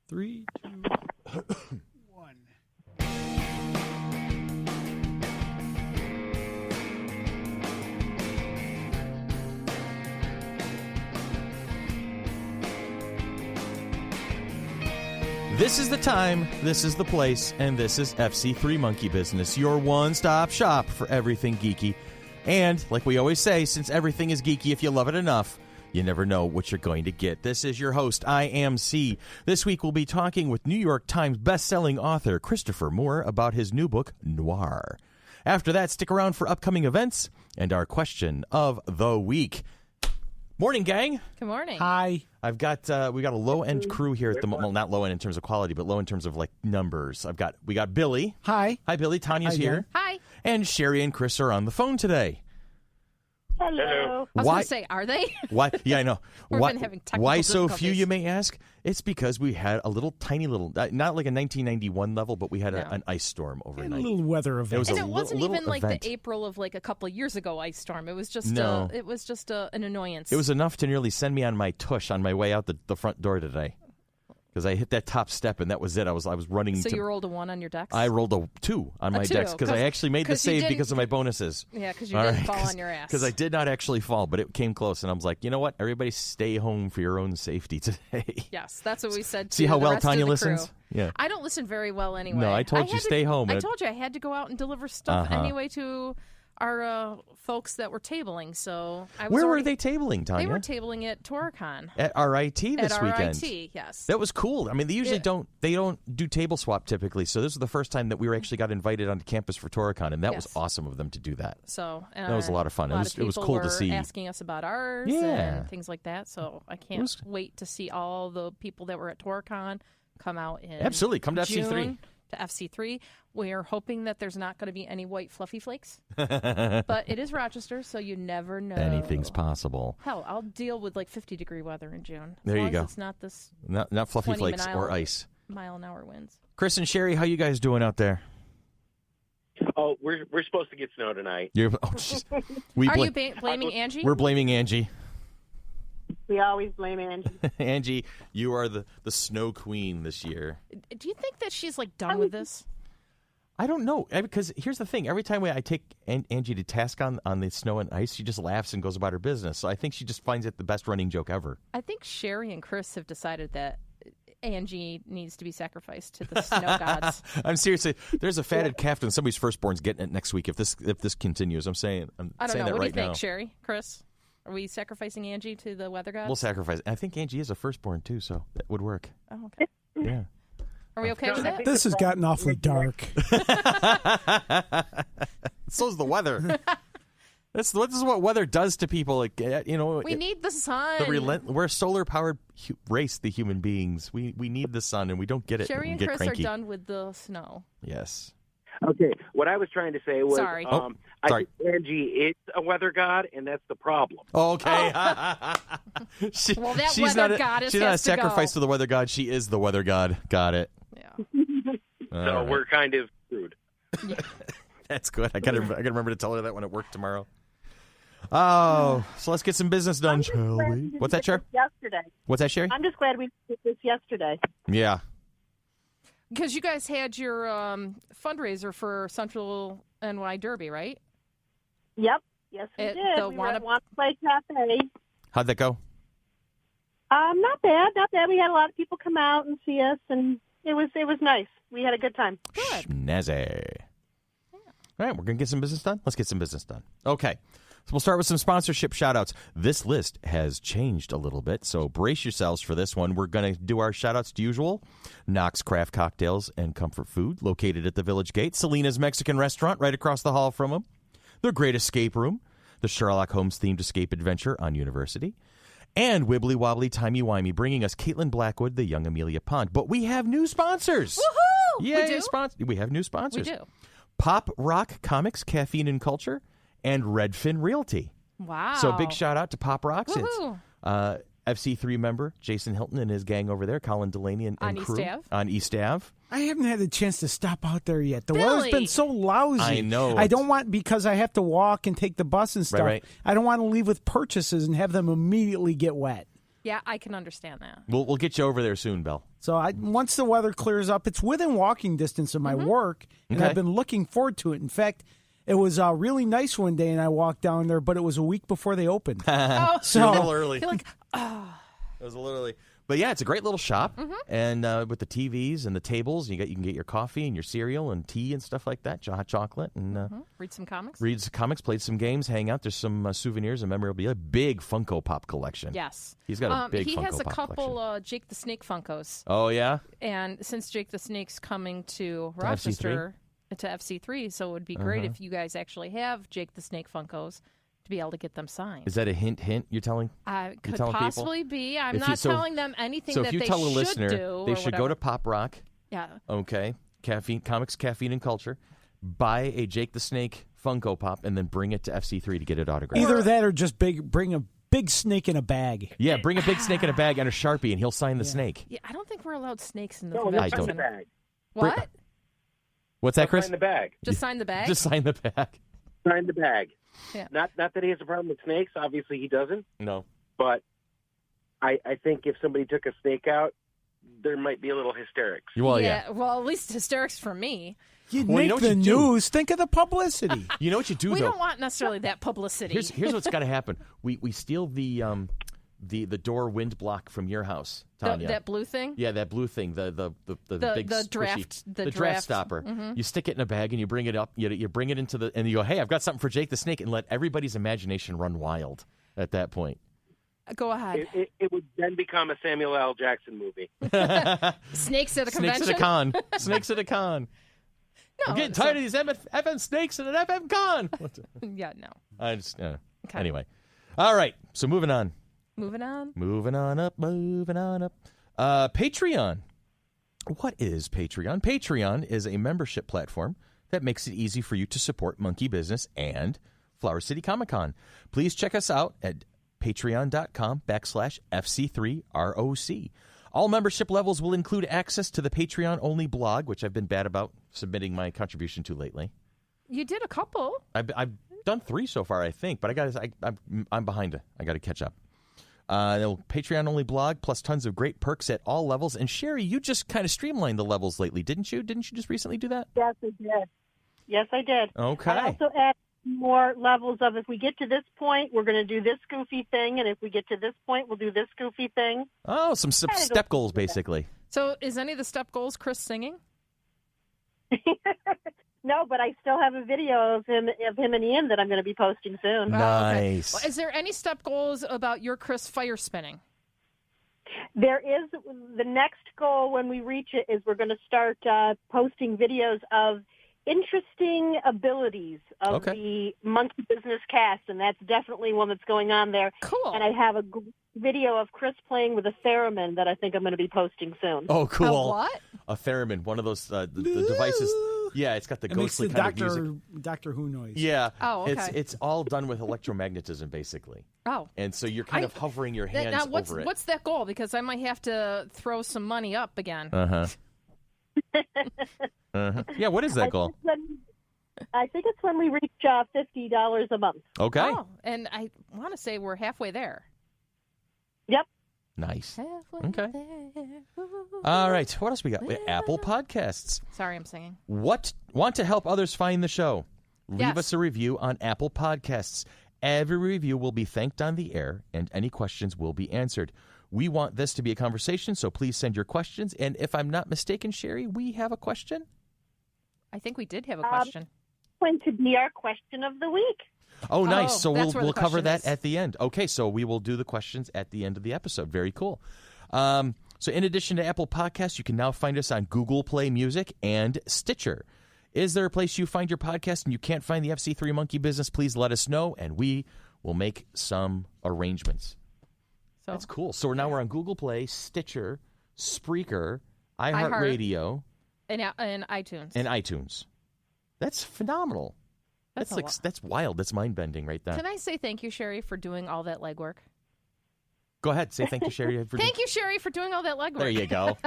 3, 2, 1. This is the time, this is the place, and this is FC3 Monkey Business, your one-stop shop for everything geeky. And, like we always say, since everything is geeky, if you love it enough, you never know what you're going to get. This is your host, I Am C. This week we'll be talking with New York Times best-selling author Christopher Moore about his new book, Noir. After that, stick around for upcoming events and our question of the week. Morning, gang. Good morning. Hi. We got a low-end crew here at the moment. Well, not low-end in terms of quality, but low in terms of, like, numbers. We got Billy. Hi. Hi, Billy. Tanya's here. Hi. And Sherry and Chris are on the phone today. Hello. I was going to say, are they? Why? Yeah, I know. We've been having technical why so few, difficulties. you may ask? It's because we had a tiny little, not like a 1991 level, but we had an ice storm overnight. A little weather event. And it wasn't even little like event. the April of like a couple of years ago ice storm. It was just No. an annoyance. It was enough to nearly send me on my tush on my way out the front door today. Because I hit that top step, and that was it. I was running. So you rolled a 1 on your decks? I rolled a 2 on my 2, decks because I actually made the save because of my bonuses. Yeah, because you didn't fall on your ass. Because I did not actually fall, but it came close, and I was like, you know what? Everybody stay home for your own safety today. Yes, that's what we said to See how the well rest of Tanya the listens? crew. Yeah. I don't listen very well anyway. No, I told you stay home. I told you I had to go out and deliver stuff anyway to our folks that were tabling. So Where were they tabling, Tanya? They were tabling at Toricon. At RIT this weekend. At RIT, yes. That was cool. I mean, they usually don't do table swap typically. So this was the first time that we were actually got invited onto campus for Toricon, and that was awesome of them to do that. So that was a lot of fun. It was cool to see. Asking us about ours and things like that. So I can't wait to see all the people that were at Toricon come out in Absolutely. Come to June FC3. To FC3. We're hoping that there's not going to be any white fluffy flakes. But it is Rochester, so you never know. Anything's possible. Hell, I'll deal with like 50-degree weather in June. There you go. It's not this not fluffy flakes or ice. Mile-an-hour winds. Chris and Sherry, how you guys doing out there? Oh, we're supposed to get snow tonight. Are you blaming Angie? We're blaming Angie. We always blame Angie. Angie, you are the snow queen this year. Do you think that she's like done with this? I don't know, because here's the thing. Every time I take Angie to task on the snow and ice, she just laughs and goes about her business. So I think she just finds it the best running joke ever. I think Sherry and Chris have decided that Angie needs to be sacrificed to the snow gods. I'm seriously. There's a fatted calf and somebody's firstborn's getting it next week if this continues. I'm saying I don't know. that What right do you think, now. Sherry, Chris? Are we sacrificing Angie to the weather gods? We'll sacrifice. I think Angie is a firstborn too, so that would work. Oh, okay. Yeah. Are we okay with that? This has gotten awfully dark. So's the weather. This is what weather does to people. Like, we need the sun. We're a solar-powered race, the human beings. We need the sun, and we don't get it. Sherry and get Chris cranky. are done with the snow. Yes. Okay, what I was trying to say was, Sorry. I think Angie is a weather god, and that's the problem. Okay. Well, that she's weather not goddess she's not a has to go. sacrifice to the weather god. She is the weather god. Got it. Yeah. So we're kind of screwed. That's good. I gotta remember to tell her that when at work tomorrow. Oh, so let's get some business done, shall we? What's that, Sherry? Yesterday. What's that, Sherry? I'm just glad we did this yesterday. Yeah. Because you guys had your fundraiser for Central NY Derby, right? Yep. Yes, we At did. the We were at Wanna Play Cafe. How'd that go? Not bad. We had a lot of people come out and see us, and it was nice. We had a good time. Good. Schnazzy. All right, we're going to get some business done? Let's get some business done. Okay. So we'll start with some sponsorship shout-outs. This list has changed a little bit, so brace yourselves for this one. We're going to do our shout-outs to usual. Knox Craft Cocktails and Comfort Food, located at the Village Gate. Selena's Mexican Restaurant, right across the hall from them. The Great Escape Room. The Sherlock Holmes-themed escape adventure on University. And Wibbly Wobbly Timey Wimey, bringing us Caitlin Blackwood, the Young Amelia Pond. But we have new sponsors. Woohoo! Yay, We do? we have new sponsors. We do. Pop Rock Comics, Caffeine and Culture, and Redfin Realty. Wow. So big shout out to Pop Rocks. Woohoo. It's FC3 member Jason Hilton and his gang over there, Colin Delaney and On crew. East Ave? On East Ave. I haven't had a chance to stop out there yet. The Billy! weather's been so lousy. I know. I don't want, because I have to walk and take the bus and stuff, Right. I don't want to leave with purchases and have them immediately get wet. Yeah, I can understand that. We'll get you over there soon, Belle. So once the weather clears up, it's within walking distance of my work, and Okay. I've been looking forward to it. In fact, it was really nice one day, and I walked down there, but it was a week before they opened. Oh, So You're a little early. you're like, It was a little early. But yeah, it's a great little shop, and with the TVs and the tables, you can get your coffee and your cereal and tea and stuff like that, hot chocolate, and read some comics. read some comics, play some games, hang out. There's some souvenirs and memorabilia. A big Funko Pop collection. Yes. He's got a big He Funko has a Pop couple collection. Jake the Snake Funkos. Oh yeah, And since Jake the Snake's coming to FC3? Rochester, to FC3, so it would be great if you guys actually have Jake the Snake Funkos to be able to get them signed. is that a hint? You're telling? Could telling people? possibly be. I'm If you- not so- telling them anything So that if you they tell a should listener, do. they or should whatever. go to Pop Rock. Yeah. Okay, comics, caffeine, and culture. Buy a Jake the Snake Funko Pop and then bring it to FC3 to get it autographed. either that or just bring a big snake in a bag. Yeah, bring a big snake in a bag and a Sharpie, and he'll sign the snake. Yeah, I don't think we're allowed snakes in the No, convention just sign the center. bag. What? What's that, Chris? Sign the bag. Just sign the bag? Just sign the bag. Sign the bag. Yeah. Not that he has a problem with snakes. Obviously, he doesn't. No. But I think if somebody took a snake out, there might be a little hysterics. Well, yeah. Well, at least hysterics for me. You Well, you make know what the you do? news. Think of the publicity. You know what you do We though. don't want necessarily that publicity. Here's what's got to happen. We steal the door wind block from your house, Tanya. that blue thing? Yeah, that blue thing, the big the squishy- draft- the draft draft. stopper. You stick it in a bag and you bring it up. You bring it into and you go, hey, I've got something for Jake the Snake, and let everybody's imagination run wild at that point. Go ahead. It would then become a Samuel L. Jackson movie. Snakes at a Snakes convention? at a con. Snakes at a con. No, I'm getting tired of these FM snakes at an FM con. Yeah, no. I just Okay. Anyway. All right. So moving on. Moving on. Moving on up. Patreon. What is Patreon? Patreon is a membership platform that makes it easy for you to support Monkey Business and Flower City Comic Con. Please check us out at patreon.com/FC3ROC. All membership levels will include access to the Patreon-only blog, which I've been bad about submitting my contribution to lately. You did a couple. I've done 3 so far, I think, but I'm behind. I got to catch up. Patreon-only blog, plus tons of great perks at all levels. And Sherry, you just kind of streamlined the levels lately, didn't you? Didn't you just recently do that? Yes, I did. Yes, I did. Okay. I also added more levels of if we get to this point, we're going to do this goofy thing, and if we get to this point, we'll do this goofy thing. Oh, some step goals, basically. So is any of the step goals Chris singing? No, but I still have a video of him and Ian that I'm going to be posting soon. Nice. Well, is there any step goals about your Chris fire spinning? There is the next goal when we reach it is we're going to start posting videos of interesting abilities of the Monkey Business cast, and that's definitely one that's going on there. Cool. And I have a video of Chris playing with a theremin that I think I'm going to be posting soon. Oh, cool. A what? A theremin, one of those the devices. Yeah, it's got the ghostly makes the kind of music. Doctor Who noise. Yeah. Oh, okay. It's all done with electromagnetism, basically. Oh. And so you're kind of hovering your hands Now, over it. what's that goal? Because I might have to throw some money up again. Yeah, what is that goal? I think it's when we reach $50 a month. Okay. Oh, and I want to say we're halfway there. Yep. Nice. Halfway Okay. there. All right. What else we got? Apple Podcasts. Sorry, I'm singing. Want to help others find the show? Leave Yes. us a review on Apple Podcasts. Every review will be thanked on the air, and any questions will be answered. We want this to be a conversation, so please send your questions. And if I'm not mistaken, Sherry, we have a question? I think we did have a question. Going to be our question of the week. Oh, nice. Oh, So that's where we'll the cover question that is. at the end. Okay, so we will do the questions at the end of the episode. Very cool. So in addition to Apple Podcasts, you can now find us on Google Play Music and Stitcher. Is there a place you find your podcast and you can't find the FC3 Monkey Business? Please let us know, and we will make some arrangements. So That's cool. So we're Google Google Play, Stitcher, Spreaker, iHeartRadio, and iTunes. and iTunes. That's phenomenal. That's a lot. That's wild. That's mind-bending right there. Can I say thank you, Sherry, for doing all that legwork? Go ahead. Say thank you, Sherry. For Thank you, Sherry, for doing all that legwork. There you go.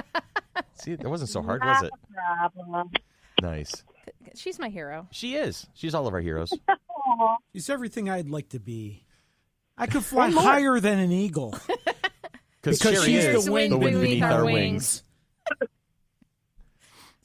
See, it wasn't so hard, was it? Problem. Nice. She's my hero. She is. She's all of our heroes. She's everything I'd like to be. I could fly higher than an eagle. Because Sherry is the wind beneath our wings. wings.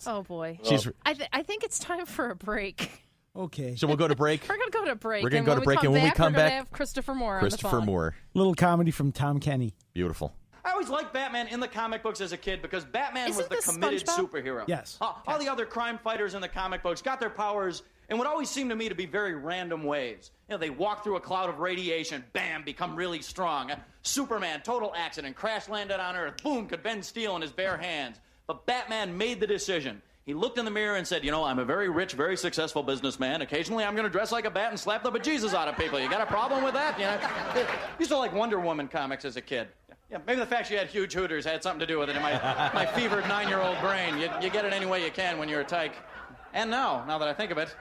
Oh, boy. I think it's time for a break. Okay. So we'll go to break? We're going to go to break. We're going to go to break, and when we come back, we're going to have Christopher Moore on the phone. Moore. Little comedy from Tom Kenny. Beautiful. I always liked Batman in the comic books as a kid because Batman was the committed superhero. Yes. All the other crime fighters in the comic books got their powers in what always seemed to me to be very random ways. You know, they walk through a cloud of radiation, bam, become really strong. Superman, total accident, crash landed on Earth, boom, could bend steel in his bare hands. But Batman made the decision. He looked in the mirror and said, I'm a very rich, very successful businessman. Occasionally I'm going to dress like a bat and slap the bejesus out of people. You got a problem with that? I used to like Wonder Woman comics as a kid. Yeah, maybe the fact she had huge hooters had something to do with it in my fevered 9-year-old brain. You get it any way you can when you're a tyke. And now that I think of it,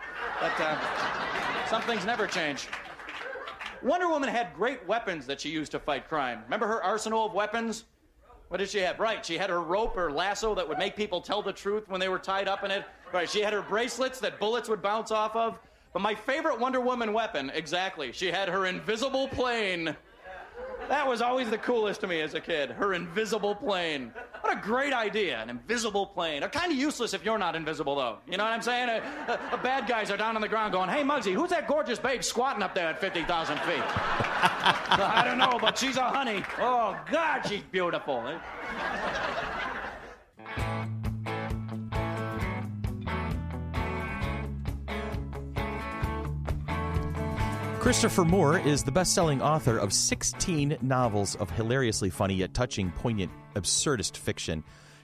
some things never change. Wonder Woman had great weapons that she used to fight crime. Remember her arsenal of weapons? What did she have? Right, she had her rope or lasso that would make people tell the truth when they were tied up in it. Right, she had her bracelets that bullets would bounce off of. But my favorite Wonder Woman weapon, exactly, she had her invisible plane. That was always the coolest to me as a kid, her invisible plane. What a great idea, an invisible plane. Kind of useless if you're not invisible, though. You know what I'm saying? The bad guys are down on the ground going, hey, Muggsy, who's that gorgeous babe squatting up there at 50,000 feet? I don't know, but she's a honey. Oh, God, she's beautiful. Christopher Moore is the best-selling author of 16 novels of hilariously funny yet touching, poignant, absurdist fiction.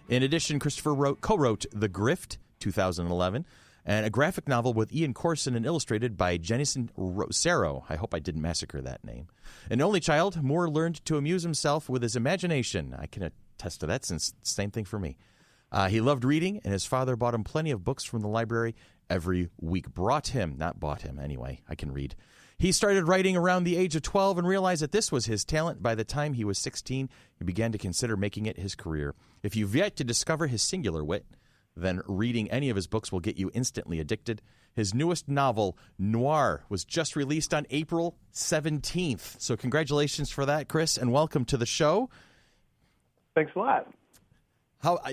In addition, Christopher co-wrote The Grift, 2011, and a graphic novel with Ian Corson and illustrated by Jennison Rosero. I hope I didn't massacre that name. An only child, Moore learned to amuse himself with his imagination. I can attest to that, since same thing for me. He loved reading, and his father bought him plenty of books from the library every week. Not bought him, anyway. I can read. He started writing around the age of 12 and realized that this was his talent. By the time he was 16, he began to consider making it his career. If you've yet to discover his singular wit, then reading any of his books will get you instantly addicted. His newest novel, Noir, was just released on April 17th. So congratulations for that, Chris, and welcome to the show. Thanks a lot.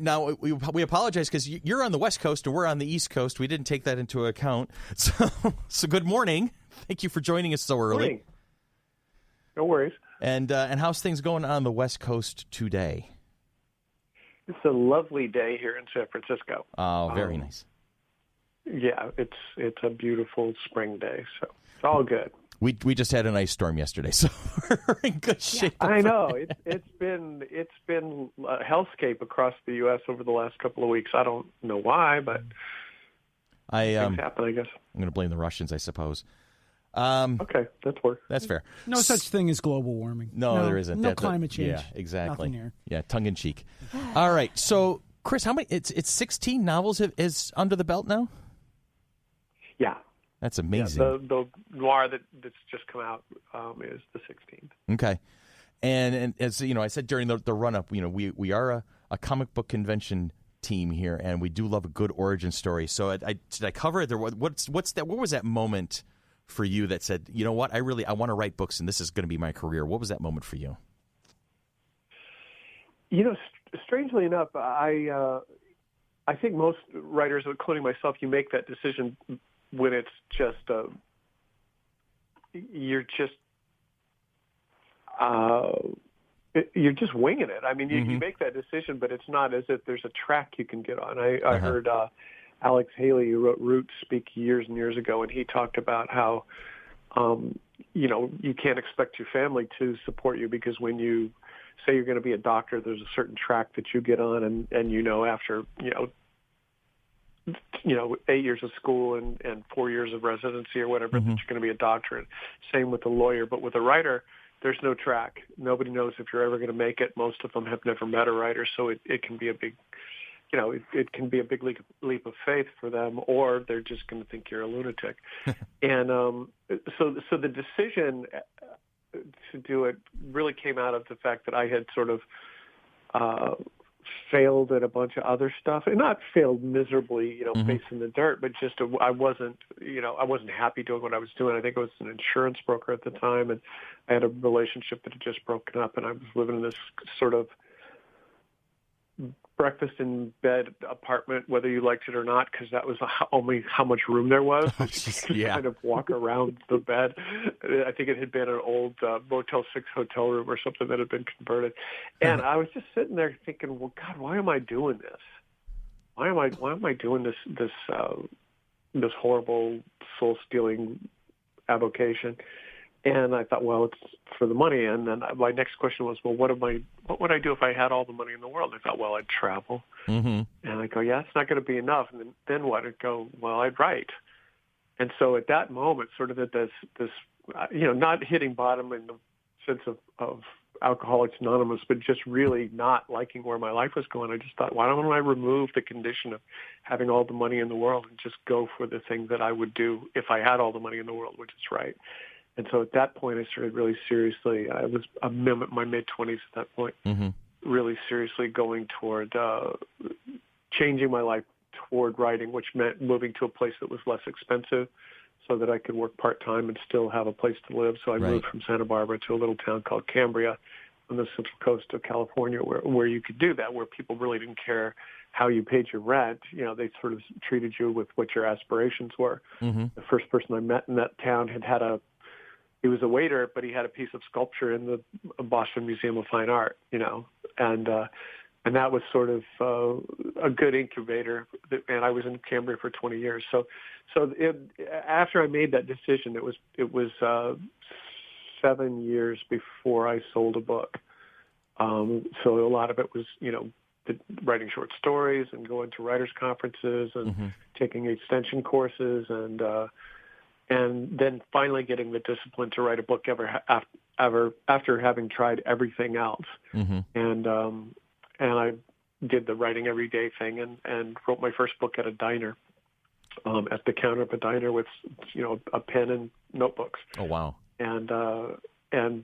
Now, we apologize because you're on the West Coast and we're on the East Coast. We didn't take that into account. So good morning. Thank you for joining us so early. Morning. No worries. And how's things going on the West Coast today? It's a lovely day here in San Francisco. Oh, very nice. Yeah, it's a beautiful spring day, so it's all good. We just had an ice storm yesterday, so we're in good shape. I know it's been a hellscape across the U.S. over the last couple of weeks. I don't know why, but things happen, I guess. I'm going to blame the Russians, I suppose. Okay, that's fair. No such thing as global warming. No, there isn't. No climate change. Yeah, exactly. Nothing here. Yeah, tongue in cheek. All right, so Chris, how many? It's 16 novels is under the belt now. Yeah. That's amazing. Yeah, the Noir that's just come out is the 16th. Okay, and as you know, I said during the run up, we are a comic book convention team here, and we do love a good origin story. So did I cover it? What was that moment for you that said, you know what, I want to write books, and this is going to be my career? What was that moment for you? Strangely enough, I think most writers, including myself, you make that decision when it's just you're just winging it. I mean, you make that decision, but it's not as if there's a track you can get on. I heard Alex Haley, who wrote Roots, speak years and years ago, and he talked about how you can't expect your family to support you, because when you say you're going to be a doctor, there's a certain track that you get on, and after 8 years of school and 4 years of residency or whatever, that you're going to be a doctor. And same with the lawyer. But with a writer, there's no track. Nobody knows if you're ever going to make it. Most of them have never met a writer, so it can be a big, it can be a big leap of faith for them, or they're just going to think you're a lunatic. And so the decision to do it really came out of the fact that I had sort of failed at a bunch of other stuff, and not failed miserably, face in the dirt, but just I wasn't happy doing what I was doing. I think I was an insurance broker at the time, and I had a relationship that had just broken up, and I was living in this sort of breakfast in bed apartment, whether you liked it or not, because that was only how much room there was. Kind of walk around the bed. I think it had been an old Motel 6 hotel room or something that had been converted. And I was just sitting there thinking, well, God, why am I doing this? Why am I doing this horrible soul-stealing avocation? And I thought, well, it's for the money. And then my next question was, well, what would I do if I had all the money in the world? And I thought, well, I'd travel. And I go, yeah, it's not going to be enough. And then what? I'd go, well, I'd write. And so at that moment, sort of at this not hitting bottom in the sense of Alcoholics Anonymous, but just really not liking where my life was going, I just thought, why don't I remove the condition of having all the money in the world and just go for the thing that I would do if I had all the money in the world, which is write. And so at that point, I started really seriously. I was my mid-20s at that point, really seriously going toward changing my life toward writing, which meant moving to a place that was less expensive so that I could work part-time and still have a place to live. So I moved from Santa Barbara to a little town called Cambria on the central coast of California where you could do that, where people really didn't care how you paid your rent. They sort of treated you with what your aspirations were. The first person I met in that town he was a waiter, but he had a piece of sculpture in the Boston Museum of Fine Art, and that was sort of a good incubator. And I was in Cambria for 20 years. So after I made that decision, it was 7 years before I sold a book. So a lot of it was, writing short stories and going to writers' conferences and taking extension courses and then finally getting the discipline to write a book after having tried everything else. And I did the writing every day thing and wrote my first book at a diner, at the counter of a diner with, a pen and notebooks. Oh, wow. And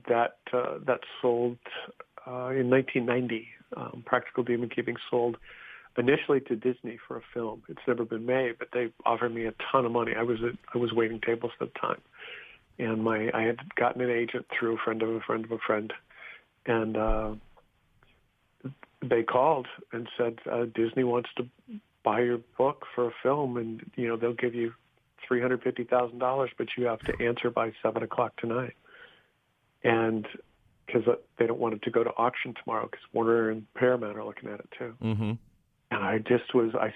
that sold in 1990. Practical Demon Keeping sold initially to Disney for a film. It's never been made, but they offered me a ton of money. I was waiting tables at the time, and I had gotten an agent through a friend of a friend of a friend, and they called and said Disney wants to buy your book for a film, and they'll give you $350,000, but you have to answer by 7:00 tonight, and because they don't want it to go to auction tomorrow, because Warner and Paramount are looking at it too. And I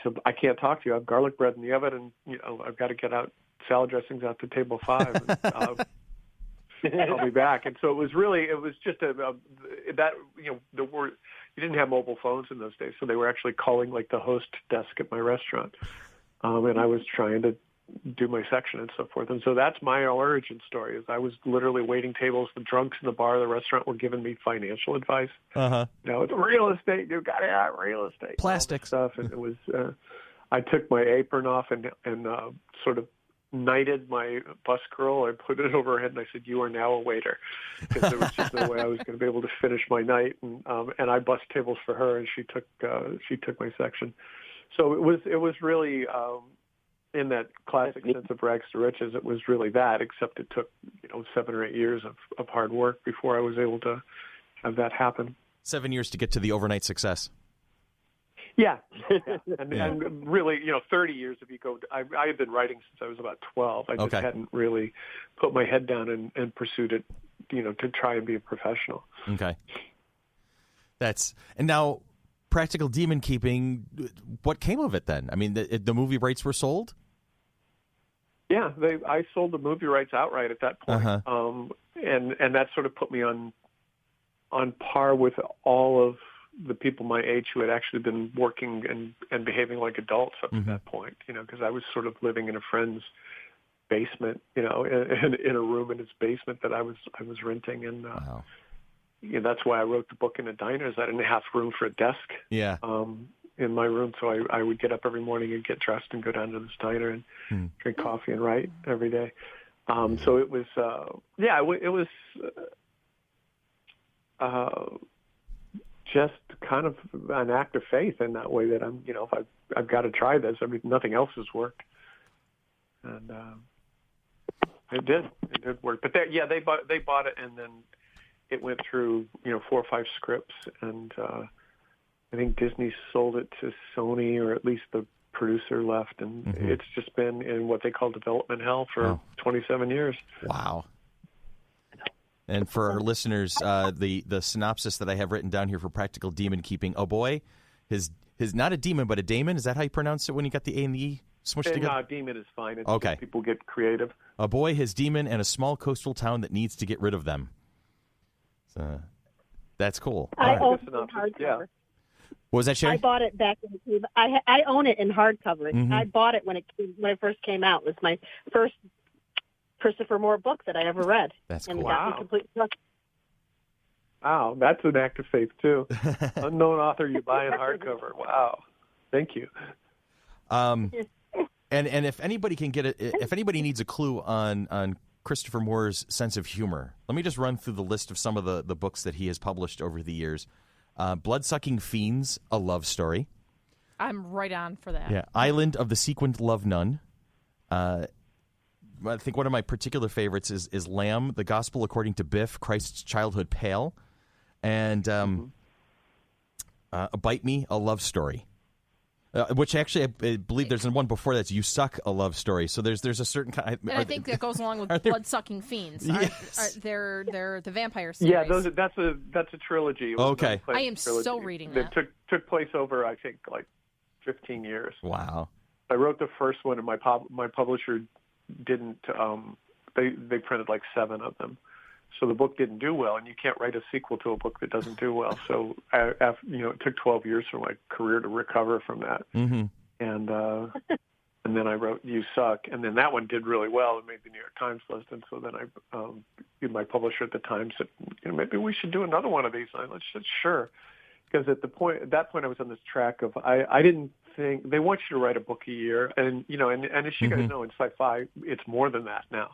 said, I can't talk to you. I have garlic bread in the oven, and I've got to get out salad dressings out to table 5. And, I'll be back. And so it was just you didn't have mobile phones in those days, so they were actually calling like the host desk at my restaurant, and I was trying to do my section and so forth. And so that's my origin story. Is I was literally waiting tables. The drunks in the bar, the restaurant were giving me financial advice. It's real estate. You got to have real estate. Plastic stuff. And it was. I took my apron off and sort of knighted my bus girl. I put it over her head and I said, "You are now a waiter," because there was just no way I was going to be able to finish my night. And I bussed tables for her, and she took my section. So it was really. In that classic sense of rags to riches, it was really that, except it took 7 or 8 years of hard work before I was able to have that happen. 7 years to get to the overnight success. Yeah. And really, 30 years if you go. I had been writing since I was about 12. I just hadn't really put my head down and pursued it, to try and be a professional. Okay. And now Practical Demon Keeping, what came of it then? I mean, the movie rights were sold? Yeah, I sold the movie rights outright at that point, and that sort of put me on par with all of the people my age who had actually been working and behaving like adults up to that point. Because I was sort of living in a friend's basement, in a room in his basement that I was renting, and that's why I wrote the book in a diner. Is I didn't have room for a desk. Yeah. In my room, so I would get up every morning and get dressed and go down to this diner and drink coffee and write every day. So it was, it was just kind of an act of faith in that way that I'm, if I've got to try this. I mean, nothing else has worked, and it did work. But they bought it, and then it went through 4 or 5 scripts, and I think Disney sold it to Sony, or at least the producer left, and it's just been in what they call development hell for 27 years. Wow. And for our listeners, the synopsis that I have written down here for Practical Demon Keeping, oh boy, his not a demon, but a daemon. Is that how you pronounce it when you got the A and the E smushed together? No, demon is fine. It's okay. People get creative. A boy, his demon, and a small coastal town that needs to get rid of them. So, that's cool. I own it in hardcover. Yeah. What was that, Sherry? I bought it back in. I own it in hardcover. I bought it when it first came out. It was my first Christopher Moore book that I ever read. That's and cool. got me completely hooked. Wow, that's an act of faith too. Unknown author you buy in hardcover. Wow, thank you. And if anybody can get if anybody needs a clue on Christopher Moore's sense of humor, let me just run through the list of some of the books that he has published over the years. Blood-Sucking Fiends, a love story. I'm right on for that. Yeah, Island of the Sequined Love Nun. I think one of my particular favorites is Lamb, the Gospel According to Biff, Christ's Childhood Pale, and Bite Me, a love story. Which actually, I believe there's one before that's You Suck, a love story. So there's a certain kind. And I think that goes along with Blood-Sucking Fiends. Yes. They're the vampire series. Yeah, that's a trilogy. Okay, I am so reading that. It took place over, I think, like 15 years. Wow. I wrote the first one, and my publisher didn't. They printed like 7 of them, so the book didn't do well. And you can't write a sequel to a book that doesn't do well. So it took 12 years for my career to recover from that. And then I wrote You Suck, and then that one did really well. It made the New York Times list, and so then my publisher at the time said, maybe we should do another one of these. And I said, sure, because at that point I was on this track of I didn't think they want you to write a book a year, and and as you guys know, in sci-fi it's more than that now.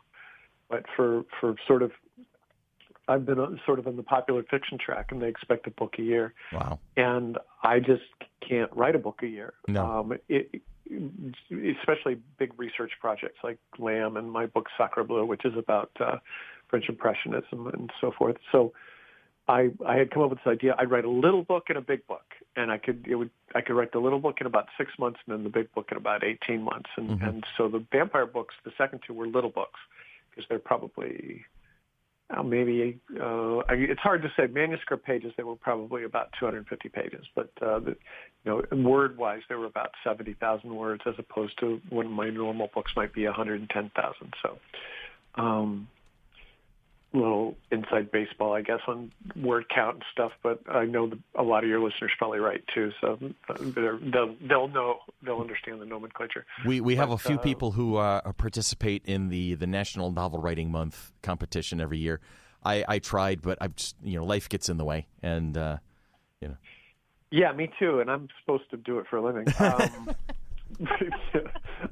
But for sort of, I've been sort of in the popular fiction track, and they expect a book a year. Wow. And I just can't write a book a year. No. Especially big research projects like Lamb and my book Sacre Bleu, which is about French Impressionism and so forth. So I had come up with this idea. I'd write a little book and a big book, and I could write the little book in about 6 months, and then the big book in about 18 months. And so the vampire books, the second 2 were little books, because they're probably maybe it's hard to say. Manuscript pages, they were probably about 250 pages, but word-wise, they were about 70,000 words, as opposed to one of my normal books might be 110,000. So, little inside baseball, I guess, on word count and stuff. But I know a lot of your listeners probably write too, so they'll understand the nomenclature. We have a few people who participate in the National Novel Writing Month competition every year. I tried, but I'm just life gets in the way, and Yeah, me too, and I'm supposed to do it for a living.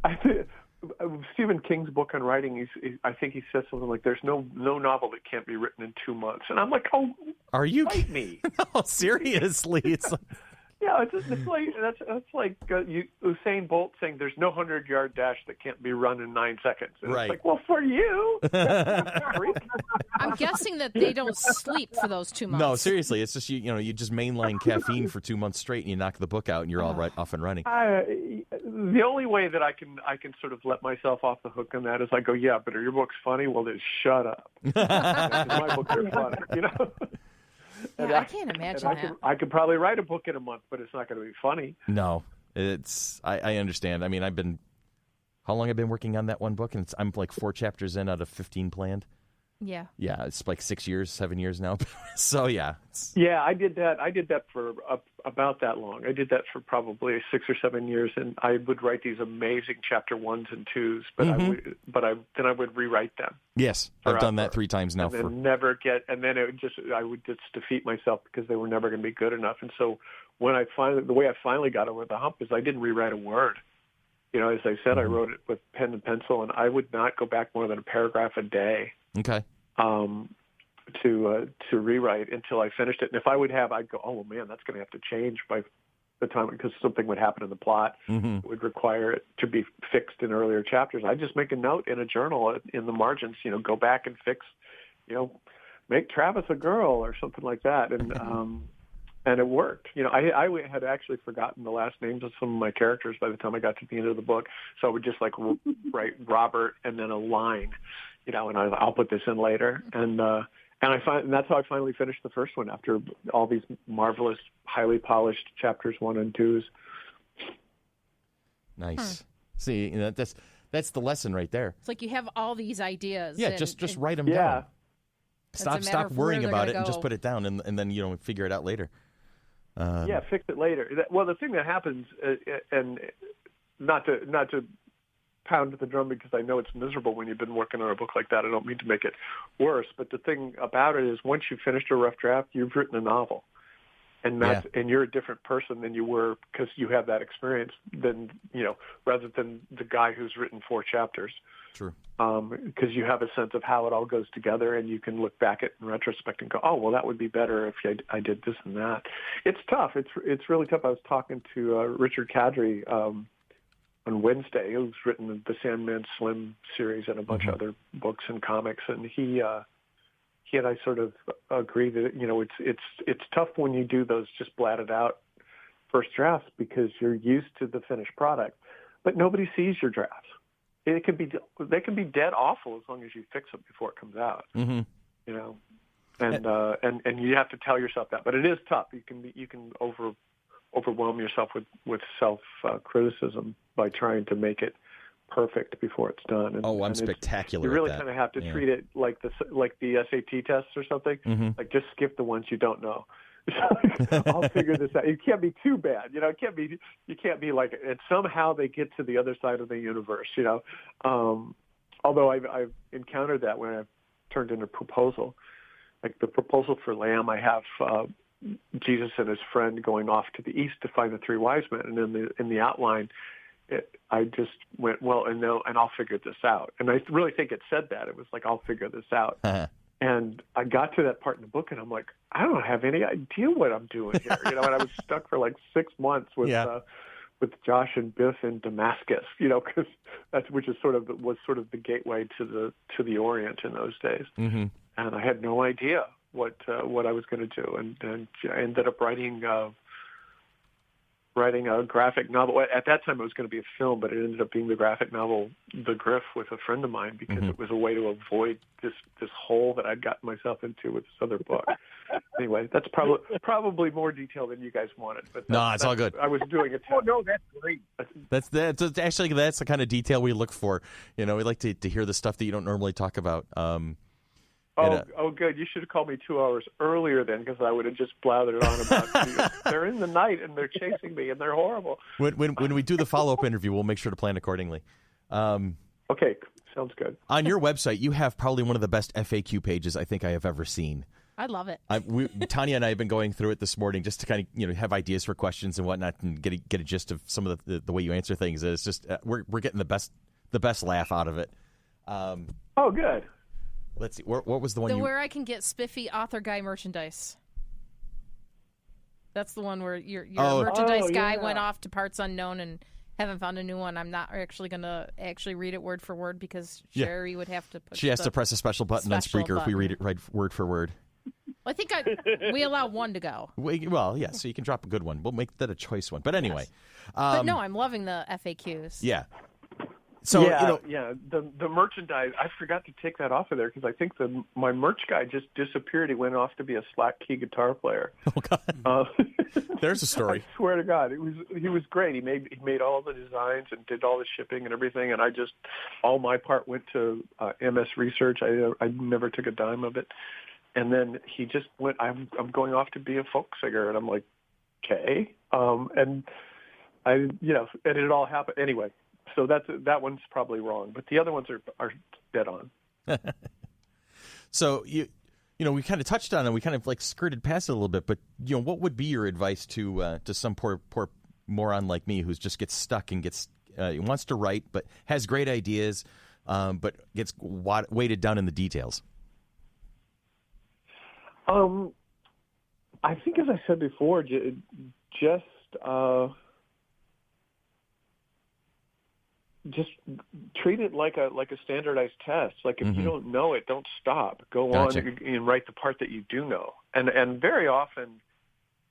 I think Stephen King's book on writing, I think he says something like, "There's no novel that can't be written in 2 months," and I'm like, "Oh, are you kidding me?" No, seriously, it's like... Yeah, it's like that's like Usain Bolt saying there's no 100-yard dash that can't be run in 9 seconds. And right. It's like, well, for you. I'm guessing that they don't sleep for those 2 months. No, seriously, it's just you just mainline caffeine for 2 months straight, and you knock the book out, and you're all right off and running. The only way that I can sort of let myself off the hook on that is I go, yeah, but are your books funny? Well, then shut up. My books are funny, Yeah, I can't imagine that. I could probably write a book in a month, but it's not going to be funny. No, I understand. I mean, how long I've been working on that one book, and I'm like 4 chapters in out of 15 planned. Yeah. Yeah, it's like 6 years, 7 years now. So yeah. Yeah, I did that for about that long. I did that for probably 6 or 7 years, and I would write these amazing chapter 1s and 2s, but I would rewrite them. Yes, I've done that 3 times now. And then I would just defeat myself because they were never going to be good enough. And so the way I finally got over the hump is I didn't rewrite a word. As I said, I wrote it with pen and pencil, and I would not go back more than a paragraph a day. Okay. to rewrite until I finished it. And if I would have, I'd go, oh man, that's going to have to change by the time, because something would happen in the plot. It would require it to be fixed in earlier chapters. I just make a note in a journal in the margins, go back and fix, make Travis a girl or something like that. And it worked. I had actually forgotten the last names of some of my characters by the time I got to the end of the book. So I would just write Robert and then a line, and I'll put this in later. And that's how I finally finished the first one after all these marvelous, highly polished chapters 1 and 2s. Nice. See, that's the lesson right there. It's like you have all these ideas. Yeah, just write them down. Stop worrying about it and just put it down, and then figure it out later. Fix it later. Well, the thing that happens, and not to pound the drum because I know it's miserable when you've been working on a book like that. I don't mean to make it worse, but the thing about it is once you've finished a rough draft, you've written a novel. And and you're a different person than you were because you have that experience rather than the guy who's written 4 chapters. True. Because you have a sense of how it all goes together, and you can look back at in retrospect and go, oh, well, that would be better if I did this and that. It's tough. It's really tough. I was talking to Richard Kadri on Wednesday, who's written the Sandman Slim series and a bunch of other books and comics, and he and I sort of agree that it's tough when you do those just blatted out first drafts because you're used to the finished product, but nobody sees your drafts. They can be dead awful as long as you fix them before it comes out. And you have to tell yourself that, but it is tough. You can overwhelm yourself with self criticism by trying to make it perfect before it's done. I'm spectacular. You really kind of have to treat it like the SAT tests or something. Like just skip the ones you don't know. I'll figure this out. It can't be too bad, you can't be like, and somehow they get to the other side of the universe, Although I've encountered that when I've turned in a proposal, like the proposal for Lamb, I have Jesus and his friend going off to the east to find the 3 wise men, and in the outline, I just went, well, and I'll figure this out. And I really think it said that. It was like, I'll figure this out. And I got to that part in the book, and I'm like, I don't have any idea what I'm doing here. And I was stuck for like 6 months with Josh and Biff in Damascus, because which was sort of the gateway to the Orient in those days. And I had no idea what I was going to do, and I ended up writing a graphic novel. At that time, it was going to be a film, but it ended up being the graphic novel The Griff with a friend of mine because it was a way to avoid this hole that I'd gotten myself into with this other book. Anyway, that's probably more detail than you guys wanted. But it's all good. I was doing it. Oh no, that's great. That's the kind of detail we look for. We like to hear the stuff that you don't normally talk about. Good. You should have called me 2 hours earlier then, because I would have just blathered on about they're in the night and they're chasing me and they're horrible. When we do the follow-up interview, we'll make sure to plan accordingly. Okay, sounds good. On your website, you have probably one of the best FAQ pages I think I have ever seen. I love it. Tanya and I have been going through it this morning just to kind of have ideas for questions and whatnot, and get a gist of some of the way you answer things. It's just we're getting the best laugh out of it. Good. Let's see. What was the one? Where I can get spiffy author guy merchandise. That's the one where your merchandise guy went off to parts unknown and haven't found a new one. I'm not actually going to read it word for word because Sherry would have to put. She has to press a special button on Spreaker if we read it right word for word. I think we allow one to go. So you can drop a good one. We'll make that a choice one. But anyway. Yes. But no, I'm loving the FAQs. Yeah. So the merchandise, I forgot to take that off of there because I think my merch guy just disappeared. He went off to be a slack key guitar player. Oh God! There's a story. I swear to God, he was great. He made all the designs and did all the shipping and everything, and all my part went to MS Research. I never took a dime of it, and then he just went. I'm going off to be a folk singer, and I'm like, okay, and it all happened anyway. So that one's probably wrong, but the other ones are dead on. So we kind of touched on it. We kind of like skirted past it a little bit, but what would be your advice to some poor moron like me who just gets stuck and wants to write but has great ideas, but gets weighted down in the details? I think, as I said before, just treat it like a standardized test. Like if you don't know it, don't stop. Go on and write the part that you do know. And very often,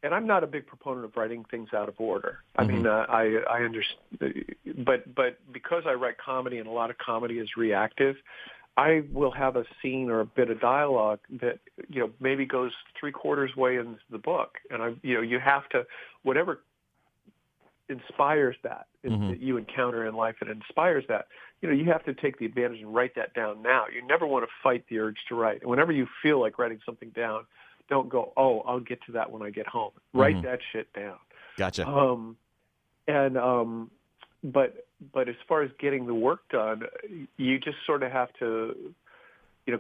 and I'm not a big proponent of writing things out of order. I mean, I understand, but because I write comedy and a lot of comedy is reactive, I will have a scene or a bit of dialogue that, maybe goes 3/4 way into the book. And you have to, whatever inspires that you encounter in life, it inspires that. You have to take the advantage and write that down now. You never want to fight the urge to write. And whenever you feel like writing something down, don't go, oh, I'll get to that when I get home. Write that shit down. Gotcha. But as far as getting the work done, you just sort of have to,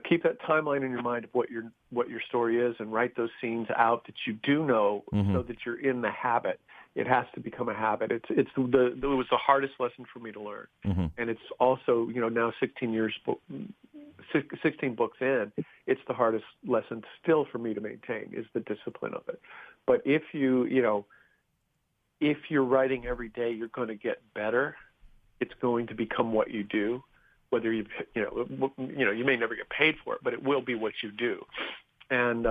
keep that timeline in your mind of what your story is, and write those scenes out that you do know, so that you're in the habit. It has to become a habit. It was the hardest lesson for me to learn, and it's also now 16 books in, it's the hardest lesson still for me to maintain, is the discipline of it. But if if you're writing every day, you're going to get better. It's going to become what you do. Whether you may never get paid for it, but it will be what you do. And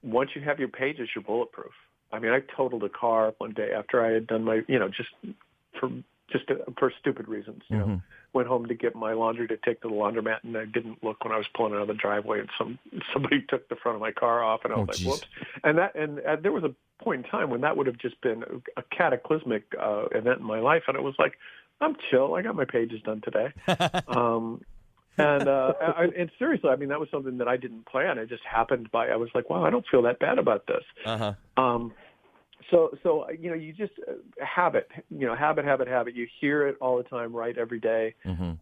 once you have your pages, you're bulletproof. I mean, I totaled a car one day after I had done my, just for stupid reasons. Went home to get my laundry to take to the laundromat, and I didn't look when I was pulling out of the driveway, and somebody took the front of my car off, and I was like, whoops. And there was a point in time when that would have just been a cataclysmic event in my life, and it was like, I'm chill. I got my pages done today. And seriously, I mean, that was something that I didn't plan. It just happened I was like, wow, I don't feel that bad about this. So you just habit. You hear it all the time, write every day.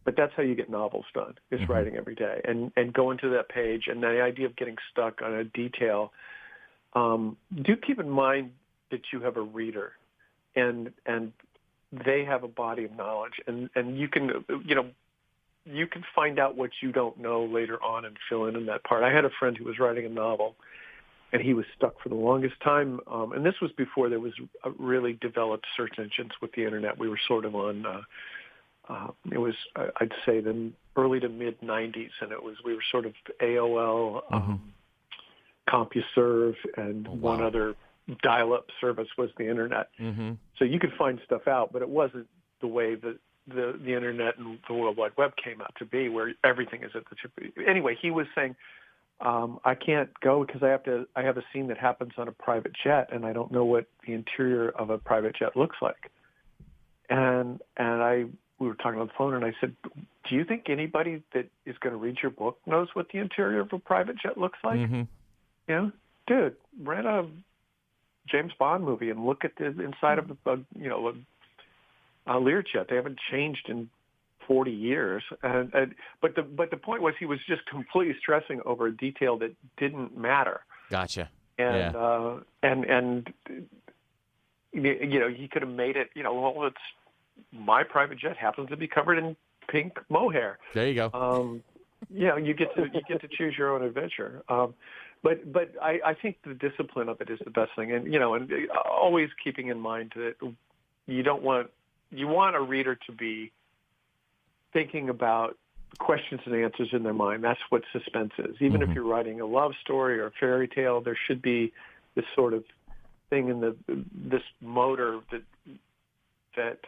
But that's how you get novels done, is writing every day. And going to that page, and the idea of getting stuck on a detail. Do keep in mind that you have a reader, and they have a body of knowledge, and you can find out what you don't know later on and fill in that part. I had a friend who was writing a novel, and he was stuck for the longest time. And this was before there was really developed search engines with the internet. We were sort of on, it was, I'd say, the early to mid 90s, and we were sort of AOL, CompuServe, and one other dial-up service was the internet. So you could find stuff out, but it wasn't the way that the internet and the World Wide Web came out to be, where everything is at the tip. Anyway, he was saying, I can't go because I have a scene that happens on a private jet, and I don't know what the interior of a private jet looks like. And we were talking on the phone, and I said, do you think anybody that is going to read your book knows what the interior of a private jet looks like? Dude, rent a James Bond movie and look at the inside of a Learjet. They haven't changed in 40 years. But the point was, he was just completely stressing over a detail that didn't matter. Gotcha. And he could have made it. Well, it's my private jet happens to be covered in pink mohair. There you go. You get to choose your own adventure. But I think the discipline of it is the best thing, and always keeping in mind that you want a reader to be thinking about questions and answers in their mind. That's what suspense is. Even if you're writing a love story or a fairy tale, there should be this sort of thing in this motor that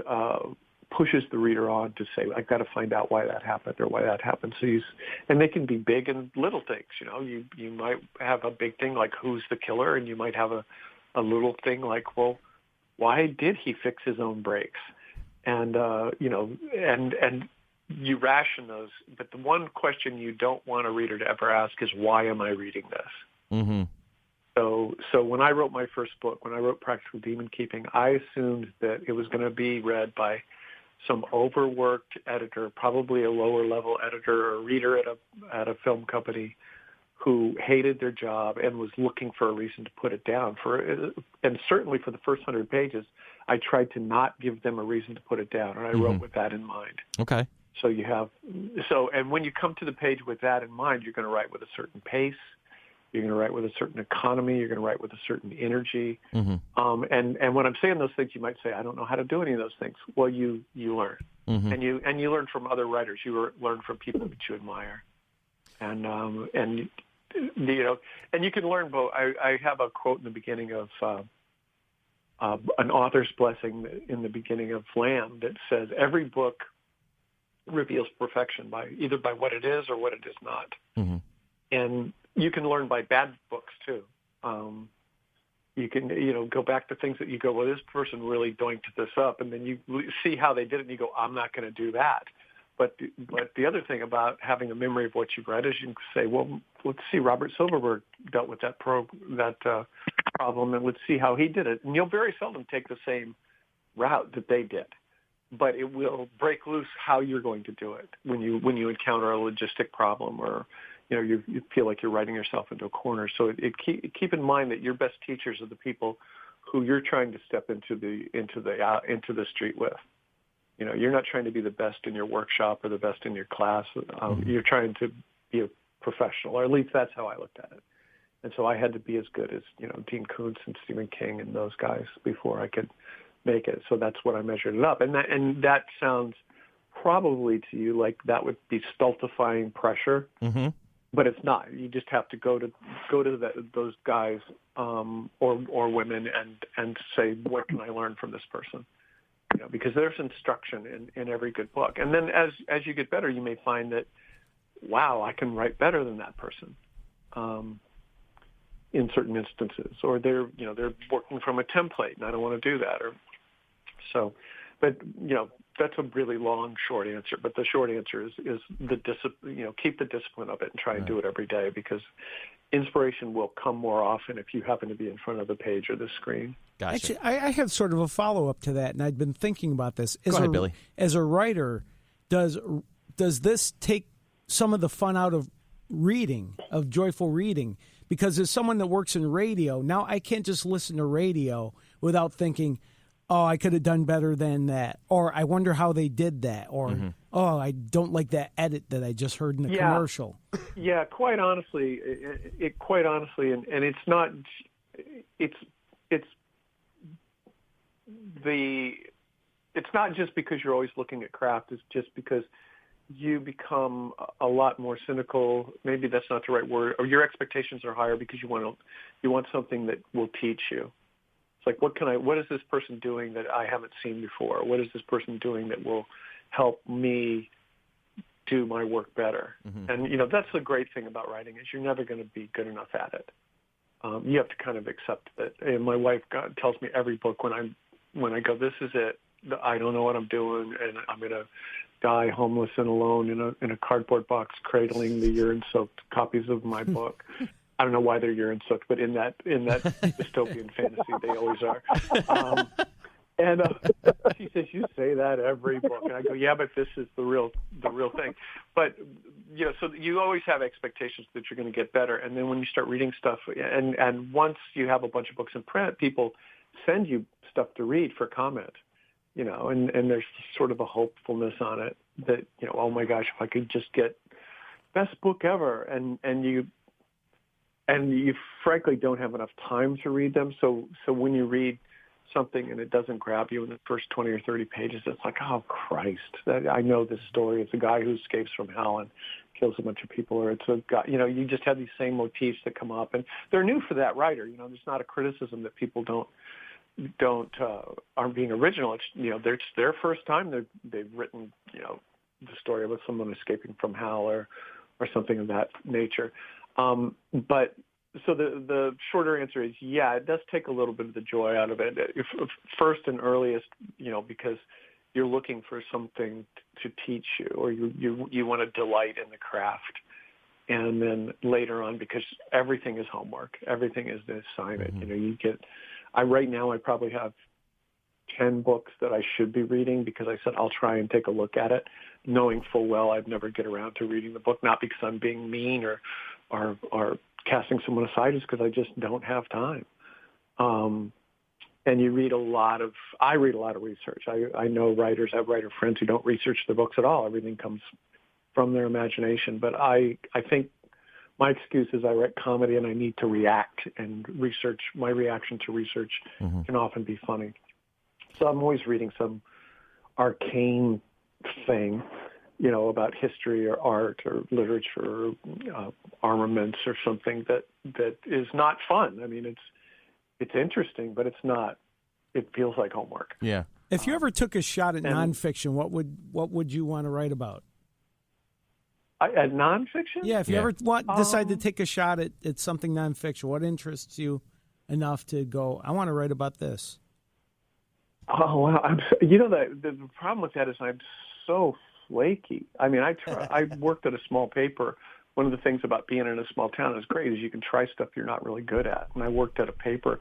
pushes the reader on to say, I've got to find out why that happened or why that happened. So and they can be big and little things. You might have a big thing like, who's the killer? And you might have a little thing like, well, why did he fix his own brakes? And, and you ration those. But the one question you don't want a reader to ever ask is, why am I reading this? So when I wrote my first book, when I wrote Practical Demon Keeping, I assumed that it was going to be read by some overworked editor, probably a lower level editor or reader at a film company, who hated their job and was looking for a reason to put it down. And certainly for the first 100 pages, I tried to not give them a reason to put it down, and I wrote with that in mind. Okay. And when you come to the page with that in mind, you're going to write with a certain pace. You're going to write with a certain economy. You're going to write with a certain energy. Mm-hmm. And when I'm saying those things, you might say, I don't know how to do any of those things. Well, you learn. Mm-hmm. And you learn from other writers. You learn from people that you admire. And you know, and you can learn both. I have a quote in the beginning of an author's blessing in the beginning of Lamb that says, every book reveals perfection either by what it is or what it is not. Mm-hmm. And you can learn by bad books too. You can, go back to things that you go, well, this person really doinked this up, and then you see how they did it, and you go, I'm not going to do that. But the other thing about having a memory of what you've read is you can say, well, let's see, Robert Silverberg dealt with that problem, and let's see how he did it. And you'll very seldom take the same route that they did, but it will break loose how you're going to do it when you encounter a logistic problem, or you feel like you're writing yourself into a corner. So keep in mind that your best teachers are the people who you're trying to step into the street with. You're not trying to be the best in your workshop or the best in your class. You're trying to be a professional, or at least that's how I looked at it. And so I had to be as good as Dean Koontz and Stephen King and those guys before I could make it. So that's what I measured it up. And that sounds probably to you like that would be stultifying pressure. Mm-hmm. But it's not. You just have to go to those guys or women and say, what can I learn from this person? Because there's instruction in every good book. And then as you get better, you may find that, wow, I can write better than that person in certain instances. Or they're working from a template, and I don't want to do that. But that's a really long, short answer. But the short answer is the discipline. Keep the discipline of it and try and do it every day, because inspiration will come more often if you happen to be in front of the page or the screen. Gotcha. Actually, I have sort of a follow-up to that, and I'd been thinking about this. Go ahead, Billy. As a writer, does this take some of the fun out of reading, of joyful reading? Because as someone that works in radio, now I can't just listen to radio without thinking, oh, I could have done better than that, or I wonder how they did that, or oh, I don't like that edit that I just heard in the commercial. Yeah, quite honestly, and it's not. It's not just because you're always looking at craft. It's just because you become a lot more cynical. Maybe that's not the right word. Or your expectations are higher because you want something that will teach you. It's like, what is this person doing that I haven't seen before? What is this person doing that will help me do my work better? Mm-hmm. And, that's the great thing about writing is you're never going to be good enough at it. You have to kind of accept it. And my wife tells me every book when I go, this is it. I don't know what I'm doing, and I'm going to die homeless and alone in a cardboard box cradling the urine-soaked copies of my book. I don't know why they're urine-soaked, but in that dystopian fantasy, they always are. And she says, "You say that every book," and I go, "Yeah, but this is the real thing." But so you always have expectations that you're going to get better, and then when you start reading stuff, and once you have a bunch of books in print, people send you stuff to read for comment, and there's sort of a hopefulness on it that oh my gosh, if I could just get best book ever, and you frankly don't have enough time to read them, so when you read something and it doesn't grab you in the first 20 or 30 pages, it's like, oh Christ, I know this story. It's a guy who escapes from hell and kills a bunch of people, or it's a guy, you just have these same motifs that come up, and they're new for that writer. There's not a criticism that people aren't being original. It's it's their first time they've written the story about someone escaping from hell or something of that nature. But so the shorter answer is, yeah, it does take a little bit of the joy out of it. First and earliest, because you're looking for something to teach you, or you want to delight in the craft. And then later on, because everything is homework, everything is the assignment. Mm-hmm. Right now I probably have 10 books that I should be reading because I said I'll try and take a look at it, knowing full well I'd never get around to reading the book, not because I'm being mean or casting someone aside, just because I just don't have time. And I read a lot of research. I know writers, I have writer friends who don't research their books at all. Everything comes from their imagination. But I think my excuse is I write comedy and I need to react and research. My reaction to research can often be funny. So I'm always reading some arcane thing, about history or art or literature, or, armaments or something that is not fun. I mean, it's interesting, but it's not. It feels like homework. Yeah. If you ever took a shot at nonfiction, what would you want to write about? At nonfiction? Yeah, if you ever decide to take a shot at something nonfiction, what interests you enough to go, I want to write about this? Oh, wow. The problem with that is I'm so flaky. I mean, I worked at a small paper. One of the things about being in a small town is great is you can try stuff you're not really good at. And I worked at a paper,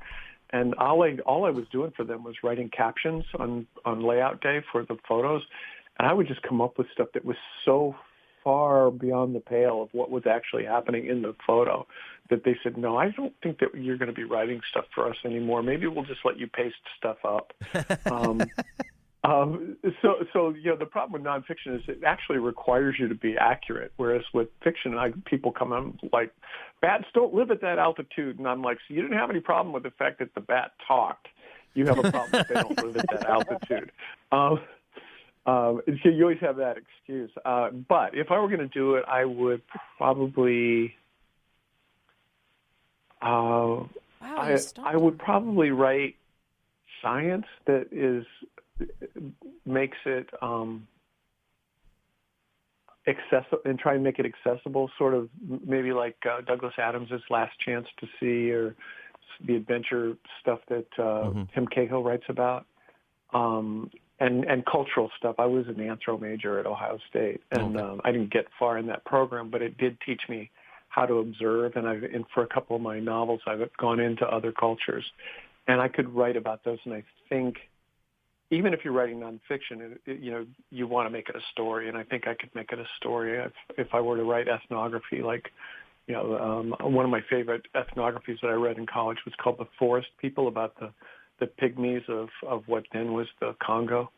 and all I was doing for them was writing captions on layout day for the photos, and I would just come up with stuff that was so far beyond the pale of what was actually happening in the photo that they said, no, I don't think that you're going to be writing stuff for us anymore. Maybe we'll just let you paste stuff up. So the problem with nonfiction is it actually requires you to be accurate, whereas with fiction, people come in like, bats don't live at that altitude, and I'm like, so you didn't have any problem with the fact that the bat talked. You have a problem if they don't live at that altitude. So you always have that excuse. But if I were going to do it, I would probably I would probably write science that makes it accessible and try and make it accessible, sort of maybe like Douglas Adams' Last Chance to See, or the adventure stuff that Tim Cahill writes about. And cultural stuff. I was an anthro major at Ohio State, and I didn't get far in that program, but it did teach me how to observe. And for a couple of my novels, I've gone into other cultures, and I could write about those. And I think even if you're writing nonfiction, you want to make it a story, and I think I could make it a story if I were to write ethnography. Like, one of my favorite ethnographies that I read in college was called The Forest People, about the pygmies of what then was the Congo.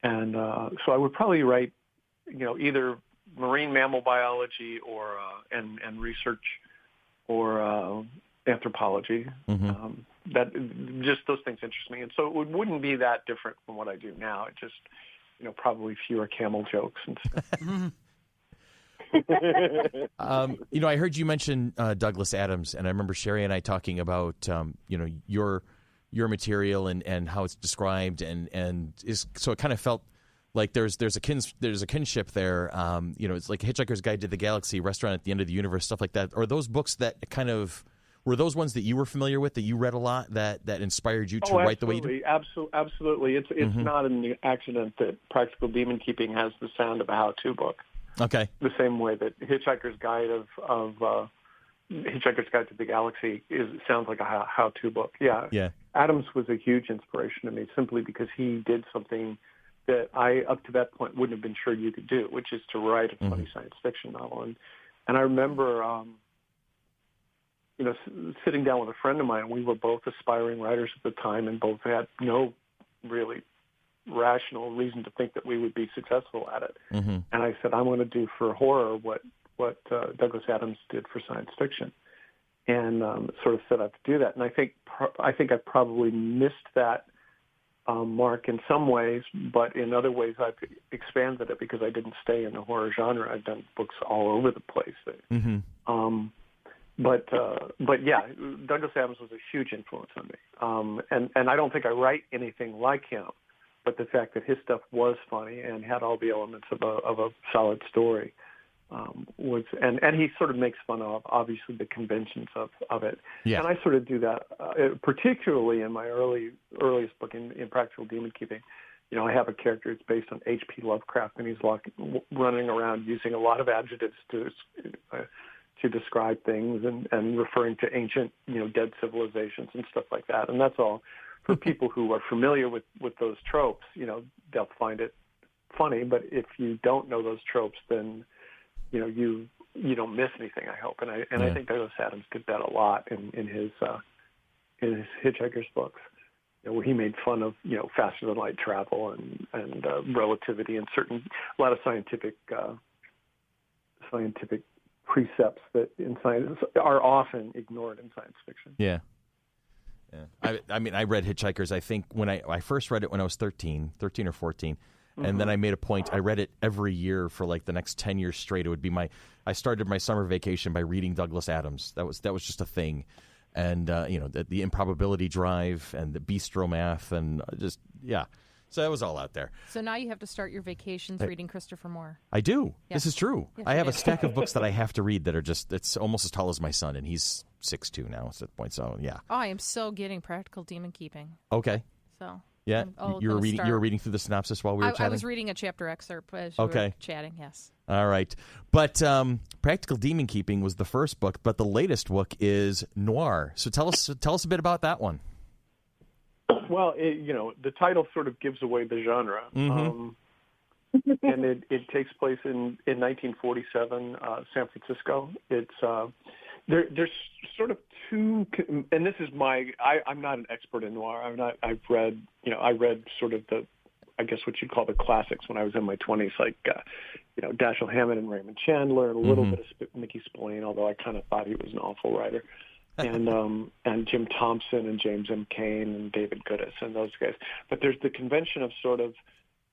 And so I would probably write, either marine mammal biology or and research or anthropology. That just those things interest me. And so it wouldn't be that different from what I do now. It just, probably fewer camel jokes and stuff. I heard you mention Douglas Adams, and I remember Sherry and I talking about, your material and how it's described, and so it kind of felt like there's a kinship there. It's like Hitchhiker's Guide to the Galaxy, Restaurant at the End of the Universe, stuff like that. Are those books that were those ones that you were familiar with, that you read a lot, that inspired you to write the way you do? Absolutely. It's not an accident that Practical Demon Keeping has the sound of a how-to book. Okay. The same way that Hitchhiker's Guide Hitchhiker's Guide to the Galaxy sounds like a how-to book. Yeah. Adams was a huge inspiration to me, simply because he did something that I, up to that point, wouldn't have been sure you could do, which is to write a funny science fiction novel. And I remember, sitting down with a friend of mine. We were both aspiring writers at the time, and both had no really rational reason to think that we would be successful at it. And I said, I want to do for horror what Douglas Adams did for science fiction, and sort of set out to do that. And I think I probably missed that mark in some ways, but in other ways I've expanded it because I didn't stay in the horror genre. I've done books all over the place. But yeah, Douglas Adams was a huge influence on me. And I don't think I write anything like him, but the fact that his stuff was funny and had all the elements of a solid story was, and he sort of makes fun of, obviously, the conventions of it. Yeah. And I sort of do that, particularly in my earliest book, in Practical Demon Keeping. I have a character that's based on H.P. Lovecraft, and he's running around using a lot of adjectives to describe things and referring to ancient, dead civilizations and stuff like that. And that's all for people who are familiar with those tropes. They'll find it funny, but if you don't know those tropes, then you don't miss anything, I hope. And I think Douglas Adams did that a lot in his Hitchhiker's books, where he made fun of faster than light travel and relativity and a lot of scientific precepts that in science are often ignored in science fiction. Yeah. I mean, I read Hitchhikers, I think, when I first read it when I was 13 or 14. And then I made a point. I read it every year for like the next 10 years straight. It would be I started my summer vacation by reading Douglas Adams. That was just a thing. And, the improbability drive and the bistro math and just, yeah. So that was all out there. So now you have to start your vacations reading Christopher Moore. I do. Yeah. This is true. Yes, I have a stack of books that I have to read that are it's almost as tall as my son, and he's 6'2" now at that point. So, yeah. Oh, I am so getting Practical Demon Keeping. Okay. So... Yeah, you were reading through the synopsis while we were chatting? I was reading a chapter excerpt as we were chatting, yes. All right. But Practical Demon Keeping was the first book, but the latest book is Noir. So tell us a bit about that one. Well, the title sort of gives away the genre. And it takes place in 1947, San Francisco. It's there's sort of two, and this is I'm not an expert in noir. I read sort of I guess what you'd call the classics when I was in my 20s, like Dashiell Hammett and Raymond Chandler, and a little bit of Mickey Spillane, although I kind of thought he was an awful writer, and Jim Thompson and James M. Cain and David Goodis and those guys. But there's the convention of sort of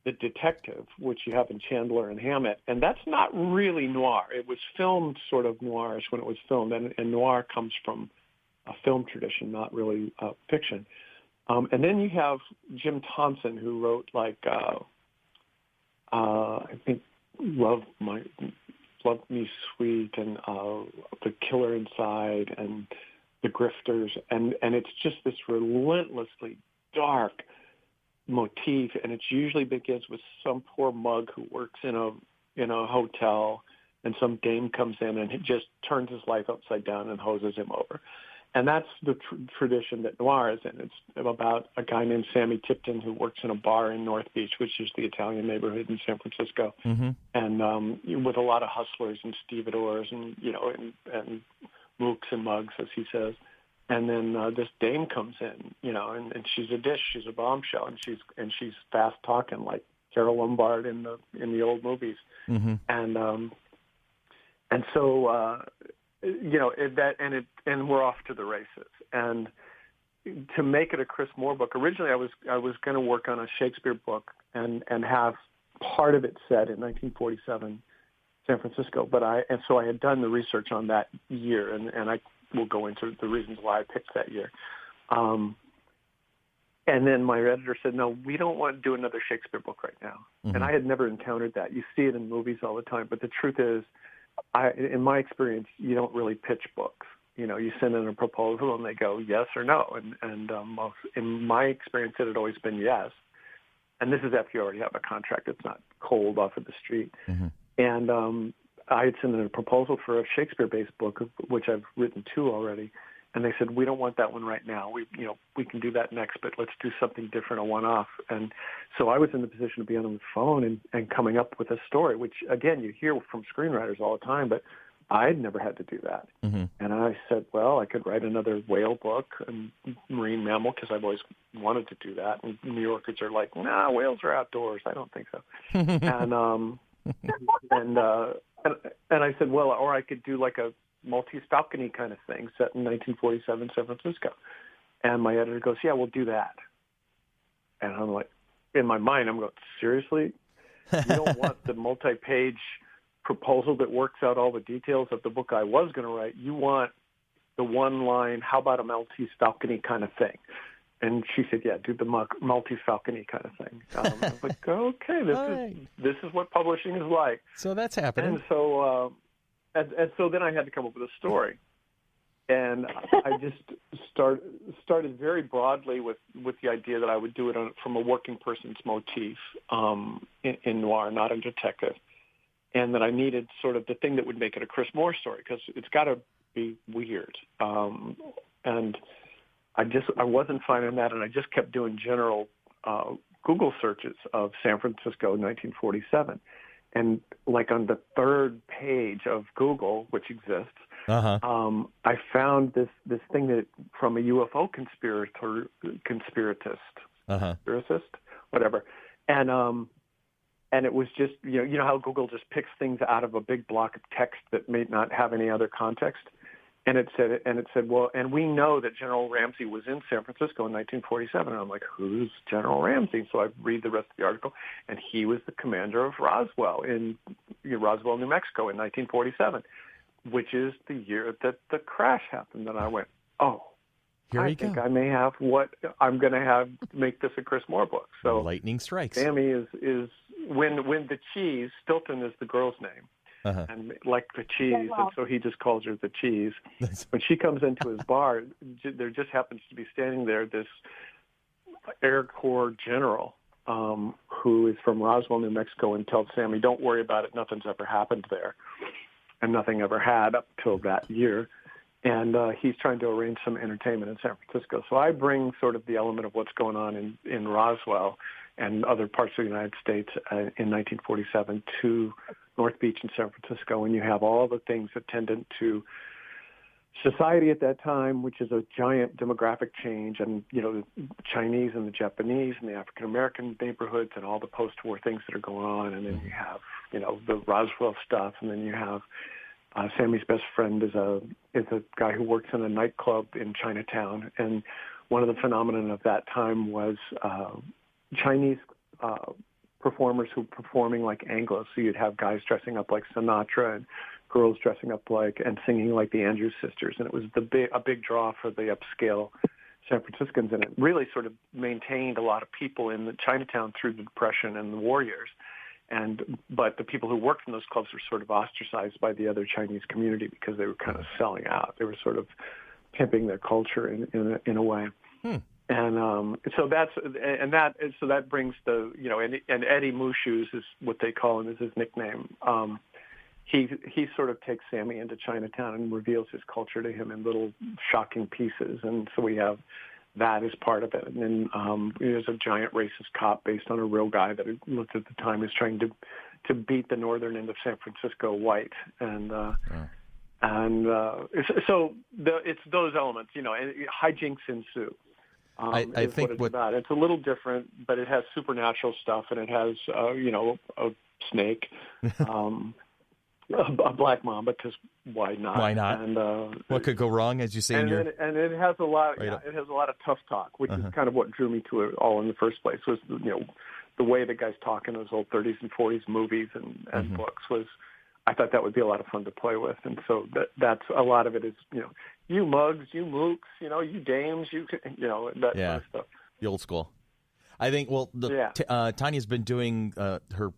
the detective, which you have in Chandler and Hammett, and that's not really noir. It was filmed sort of noirish when it was filmed, and noir comes from a film tradition, not really fiction. And then you have Jim Thompson, who wrote like I think Love Me Sweet and The Killer Inside and The Grifters, and it's just this relentlessly dark motif, and it usually begins with some poor mug who works in a hotel, and some dame comes in and it just turns his life upside down and hoses him over. And that's the tradition that noir is in. It's about a guy named Sammy Tipton who works in a bar in North Beach, which is the Italian neighborhood in San Francisco, and with a lot of hustlers and stevedores and and mooks and mugs, as he says. And then this dame comes in, and she's a dish, she's a bombshell, and she's fast talking like Carole Lombard in the old movies, and so and we're off to the races. And to make it a Chris Moore book, originally I was going to work on a Shakespeare book and have part of it set in 1947 San Francisco, so I had done the research on that year, and I will go into the reasons why I picked that year. And then my editor said, no, we don't want to do another Shakespeare book right now. And I had never encountered that. You see it in movies all the time, but the truth is, in my experience, you don't really pitch books. You send in a proposal and they go yes or no. And in my experience, it had always been yes. And this is after you already have a contract. It's not cold off of the street. And I had sent in a proposal for a Shakespeare-based book, which I've written 2 already, and they said, we don't want that one right now. We can do that next, but let's do something different, a one-off. And so I was in the position of being on the phone and coming up with a story, which, again, you hear from screenwriters all the time, but I had never had to do that. And I said, well, I could write another whale book and marine mammal, because I've always wanted to do that. And New Yorkers are like, nah, whales are outdoors. I don't think so. And I said, well, or I could do like a Maltese Falcony kind of thing set in 1947 San Francisco. And my editor goes, yeah, we'll do that. And I'm like, in my mind, I'm going, seriously? You don't want the multi-page proposal that works out all the details of the book I was going to write. You want the one line, how about a Maltese Falcony kind of thing? And she said, yeah, do the Maltese Falcony kind of thing. I was like, okay, this is what publishing is like. So that's happening. And so and so then I had to come up with a story. And I just started very broadly with the idea that I would do it from a working person's motif in noir, not a detective. And that I needed sort of the thing that would make it a Chris Moore story, because it's got to be weird. And I wasn't finding that, and I just kept doing general Google searches of San Francisco 1947. And like on the third page of Google, which exists, I found this thing that from a UFO conspiratist, whatever. And And it was just, you know how Google just picks things out of a big block of text that may not have any other context. And it said, well, and we know that General Ramsey was in San Francisco in 1947. And I'm like, who's General Ramsey? So I read the rest of the article, and he was the commander of Roswell in Roswell, New Mexico in 1947, which is the year that the crash happened. And I went, oh, I think I may have what I'm going to have to make this a Chris Moore book. So lightning strikes. Sammy is when the cheese, Stilton is the girl's name. And like the cheese, and so he just calls her the cheese. When she comes into his bar, there just happens to be standing there this Air Corps general who is from Roswell, New Mexico, and tells Sammy, don't worry about it, nothing's ever happened there. And nothing ever had up till that year. And he's trying to arrange some entertainment in San Francisco. So I bring sort of the element of what's going on in Roswell and other parts of the United States in 1947 to North Beach in San Francisco, and you have all the things attendant to society at that time, which is a giant demographic change, and the Chinese and the Japanese and the African American neighborhoods and all the post-war things that are going on, and then you have the Roswell stuff, and then you have Sammy's best friend is a guy who works in a nightclub in Chinatown, and one of the phenomena of that time was Chinese performers who were performing like Anglos. So you'd have guys dressing up like Sinatra and girls dressing up like and singing like the Andrews Sisters, and it was a big draw for the upscale San Franciscans, and it really sort of maintained a lot of people in the Chinatown through the Depression and the war years. But the people who worked in those clubs were sort of ostracized by the other Chinese community because they were kind of selling out. They were sort of pimping their culture in a way. And so that brings the and Eddie Mooshoes is what they call him, is his nickname. He sort of takes Sammy into Chinatown and reveals his culture to him in little shocking pieces, and so we have that as part of it. And then there's a giant racist cop based on a real guy that had looked at the time is trying to beat the northern end of San Francisco white, so it's those elements, and hijinks ensue. I think what it's about. It's a little different, but it has supernatural stuff, and it has a snake, a black mamba, because why not? Why not? And what could go wrong, as you say? And it has a lot. It has a lot of tough talk, which is kind of what drew me to it all in the first place. Was the way the guys talk in those old 30s and 40s movies and books was. I thought that would be a lot of fun to play with, and so that's a lot of it is you mugs, you mooks, you dames, that kind of stuff. The old school. I think. Well, Tanya's been doing her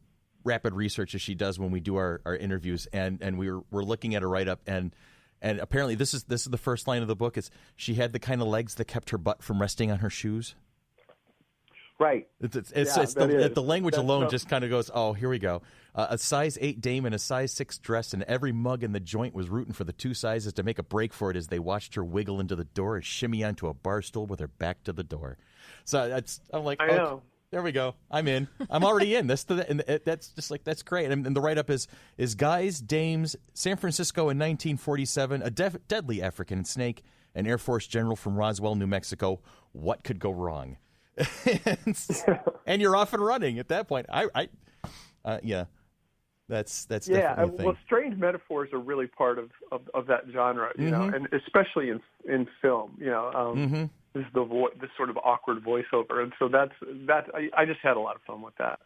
rapid research as she does when we do our interviews, and we're looking at a write up, and apparently this is the first line of the book. Is she had the kind of legs that kept her butt from resting on her shoes. Right. The language alone just kind of goes, oh, here we go. A size 8 dame and a size 6 dress, and every mug in the joint was rooting for the two sizes to make a break for it as they watched her wiggle into the door and shimmy onto a bar stool with her back to the door. So I'm like, I know. There we go. I'm in. I'm already in. That's just like, that's great. And the write-up is guys, dames, San Francisco in 1947, a deadly African snake, an Air Force general from Roswell, New Mexico. What could go wrong? And you're off and running at that point. That's definitely a thing. Well, strange metaphors are really part of that genre, and especially in film. This is this sort of awkward voiceover, and so that's I just had a lot of fun with that.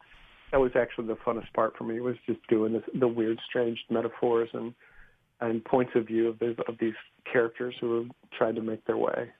That was actually the funnest part for me, was just doing the weird, strange metaphors and points of view of these characters who have tried to make their way.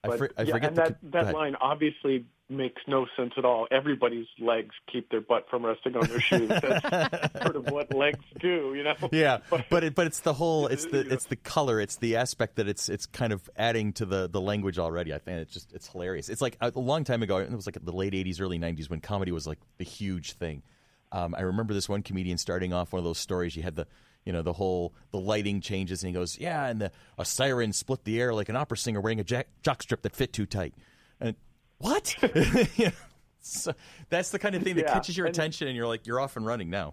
I forget and that line obviously makes no sense at all. Everybody's legs keep their butt from resting on their shoes. That's sort of what legs do, Yeah, but it's the whole, it's the color, it's the aspect that it's kind of adding to the language already. I think it's hilarious. It's like a long time ago. It was like the late '80s, early '90s when comedy was like the huge thing. I remember this one comedian starting off one of those stories. You had the lighting changes, and he goes, yeah, and a siren split the air like an opera singer wearing a jockstrap that fit too tight. And what? So that's the kind of thing that catches your attention, and you're off and running now.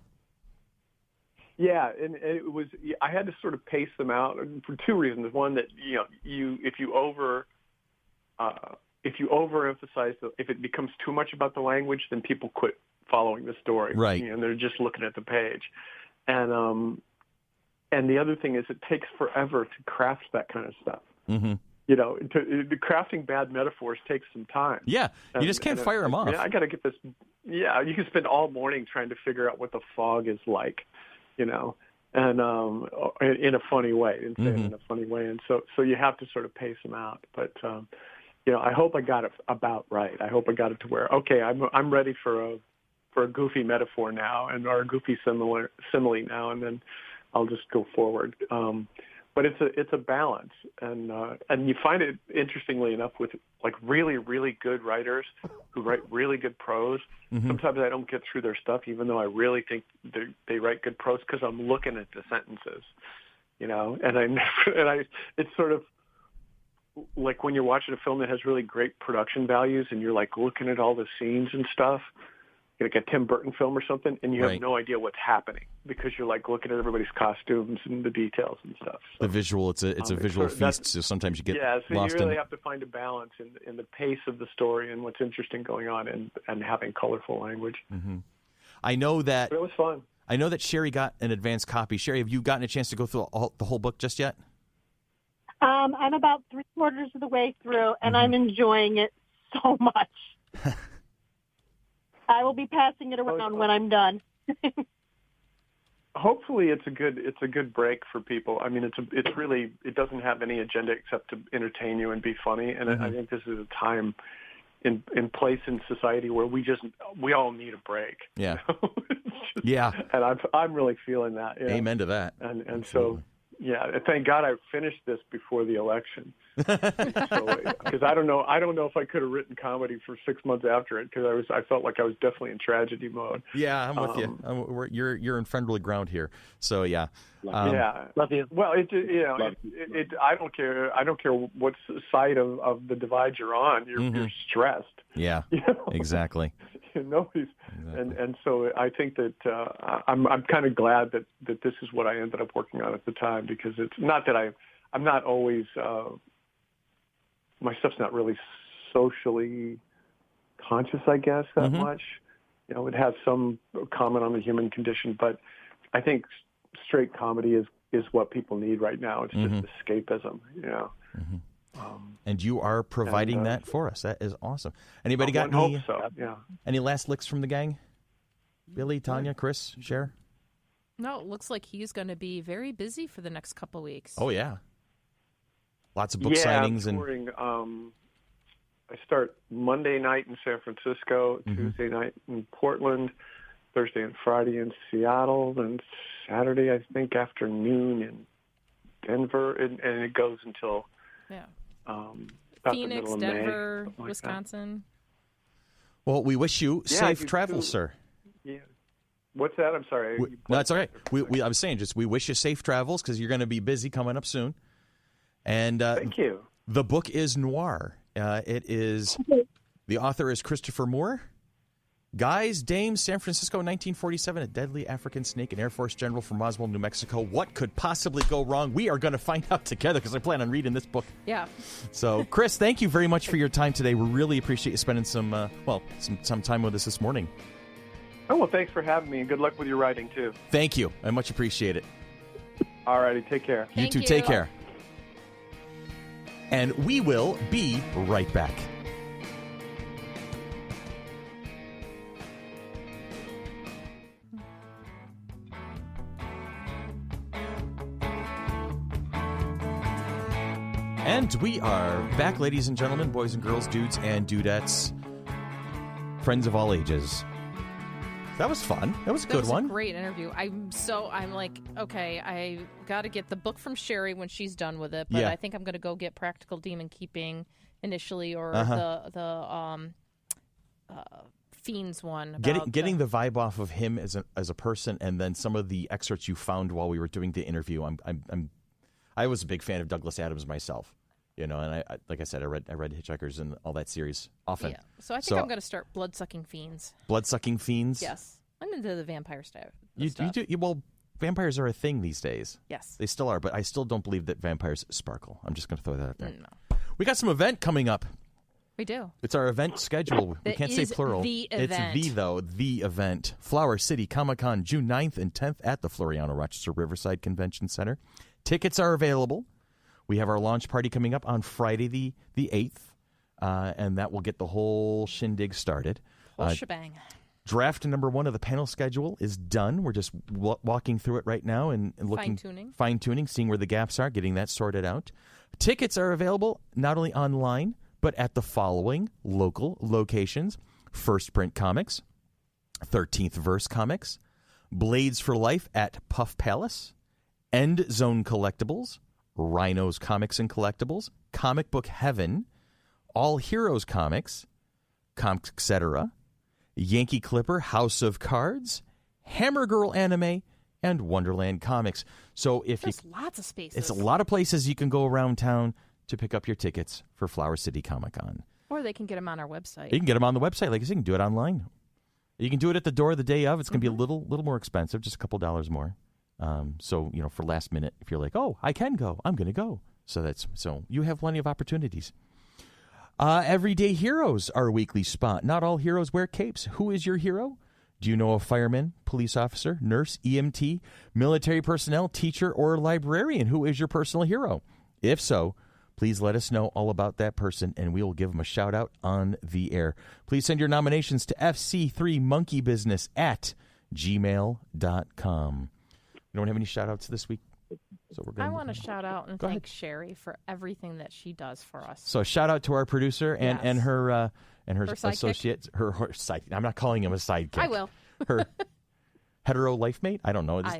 Yeah, and it was. I had to sort of pace them out for two reasons. One, that if you overemphasize, if it becomes too much about the language, then people quit following the story, right? And they're just looking at the page. And the other thing is, it takes forever to craft that kind of stuff. Mm-hmm. Crafting bad metaphors takes some time. Yeah, you just can't fire them off. I got to get this. Yeah, you can spend all morning trying to figure out what the fog is like, and in a funny way, and say it in a funny way, and so you have to sort of pace them out. But I hope I got it about right. I hope I got it to where I'm ready for a goofy metaphor now, or a goofy simile now, and then I'll just go forward. But it's a balance, and you find it, interestingly enough, with like really, really good writers who write really good prose. Mm-hmm. Sometimes I don't get through their stuff, even though I really think they write good prose, because I'm looking at the sentences, and it's sort of like when you're watching a film that has really great production values, and you're like looking at all the scenes and stuff, like a Tim Burton film or something, and you have no idea what's happening because you're like looking at everybody's costumes and the details and stuff. So, the visual, it's a visual feast. So sometimes you get lost you really have to find a balance in the pace of the story and what's interesting going on, and having colorful language. Mm-hmm. I know that it was fun. I know that Sherry got an advanced copy. Sherry, have you gotten a chance to go through the whole book just yet? I'm about 3/4 of the way through, and I'm enjoying it so much. I will be passing it around when I'm done. Hopefully, it's a good break for people. I mean, it doesn't have any agenda except to entertain you and be funny. And I think this is a time in place in society where we all need a break. Yeah, yeah. And I'm really feeling that. Yeah. Amen to that. And so. Yeah, thank God I finished this before the election. Because I don't know if I could have written comedy for 6 months after it, because I felt like I was definitely in tragedy mode. Yeah, I'm with you. You're in friendly ground here. So yeah, love you. Well, I don't care. I don't care what side of the divide you're on. You're stressed. Yeah, exactly. Nobody's, and so I think that I'm kind of glad that this is what I ended up working on at the time, because it's not that I'm not always my stuff's not really socially conscious, I guess, that much. It has some comment on the human condition, but I think straight comedy is what people need right now. It's just escapism, and you are providing that for us. That is awesome. Anybody got any last licks from the gang? Billy, Tanya, Chris, Cher? No, it looks like he's going to be very busy for the next couple weeks. Oh, yeah. Lots of book signings. I'm touring. I start Monday night in San Francisco, Tuesday night in Portland, Thursday and Friday in Seattle, and Saturday, I think, afternoon in Denver, and it goes until... Phoenix, Denver, Wisconsin. Well, we wish you safe travels, sir. Yeah. What's that? I'm sorry. No, it's all right. I was saying, we wish you safe travels, because you're going to be busy coming up soon. And thank you. The book is Noir. The author is Christopher Moore. Guys, Dames, San Francisco, 1947, a deadly African snake, an Air Force general from Roswell, New Mexico. What could possibly go wrong? We are going to find out together, because I plan on reading this book. Yeah. So, Chris, thank you very much for your time today. We really appreciate you spending some time with us this morning. Oh, well, thanks for having me, and good luck with your writing, too. Thank you. I much appreciate it. All righty. Take care. You too. Take care. And we will be right back. And we are back, ladies and gentlemen, boys and girls, dudes and dudettes, friends of all ages. That was fun. That was a good one. That was a great interview. I'm like, okay, I got to get the book from Sherry when she's done with it, but I think I'm going to go get Practical Demon Keeping initially, or the Fiends one. Getting the vibe off of him as a person, and then some of the excerpts you found while we were doing the interview. I was a big fan of Douglas Adams myself, and I like I said, I read Hitchhikers and all that series often. Yeah, so I think I'm going to start Blood-Sucking Fiends. Blood-Sucking Fiends? Yes, I'm into the vampire stuff. You do? Well, vampires are a thing these days. Yes, they still are, but I still don't believe that vampires sparkle. I'm just going to throw that out there. No. We got some event coming up. We do. It's our event schedule. We can't say plural. The event. It's the event. Flower City Comic-Con, June 9th and 10th at the Floriano Rochester Riverside Convention Center. Tickets are available. We have our launch party coming up on Friday the 8th, and that will get the whole shindig started. Whole shebang. Draft number 1 of the panel schedule is done. We're just walking through it right now and looking, fine-tuning, seeing where the gaps are, getting that sorted out. Tickets are available not only online, but at the following local locations: First Print Comics, 13th Verse Comics, Blades for Life at Puff Palace, End Zone Collectibles, Rhinos Comics and Collectibles, Comic Book Heaven, All Heroes Comics, Comics Etc., Yankee Clipper, House of Cards, Hammer Girl Anime, and Wonderland Comics. So There's lots of spaces. It's a lot of places you can go around town to pick up your tickets for Flower City Comic-Con. Or they can get them on our website. You can get them on the website. Like I said, you can do it online. You can do it at the door the day of. It's going to be a little more expensive, just a couple dollars more. So, for last minute, if you're like, oh, I can go, I'm going to go. So you have plenty of opportunities. Everyday Heroes, our weekly spot. Not all heroes wear capes. Who is your hero? Do you know a fireman, police officer, nurse, EMT, military personnel, teacher, or librarian? Who is your personal hero? If so, please let us know all about that person, and we will give them a shout-out on the air. Please send your nominations to fc3monkeybusiness@gmail.com. You don't have any shout-outs this week? So I want to shout out and thank Sherry for everything that she does for us. So shout-out to our producer and her sidekick? Her sidekick. I'm not calling him a sidekick. I will. Her hetero life mate? I don't know. Really?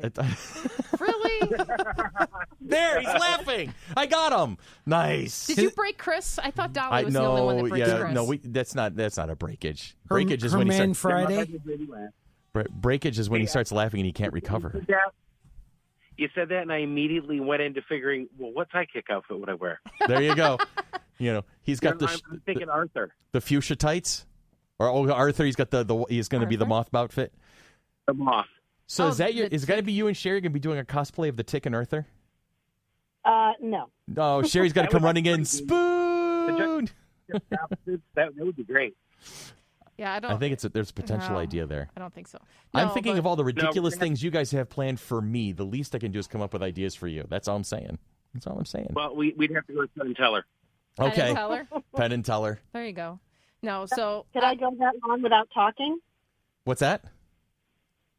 There, he's laughing. I got him. Nice. Did you break Chris? I thought Dolly was the only one that broke Chris. No, that's not a breakage. Her, breakage is her when man he starts. Friday. Breakage is when he starts laughing and he can't recover. You said that, and I immediately went into figuring, well, what sidekick outfit would I wear? There you go. He's got I'm thinking Arthur. The fuchsia tights, or Arthur. He's got he's going to be the moth outfit. The moth. So is it going to be you and Sherry going to be doing a cosplay of the Tick and Arthur? No. No, Sherry's got to come running in. Spoon. That would be great. Yeah, I think there's a potential idea there. I don't think so. I'm thinking of all the ridiculous things you guys have planned for me. The least I can do is come up with ideas for you. That's all I'm saying. Well, we'd have to go to Penn and Teller. Okay. Penn and Teller? Penn and Teller. There you go. No, so... Could I go that long without talking? What's that?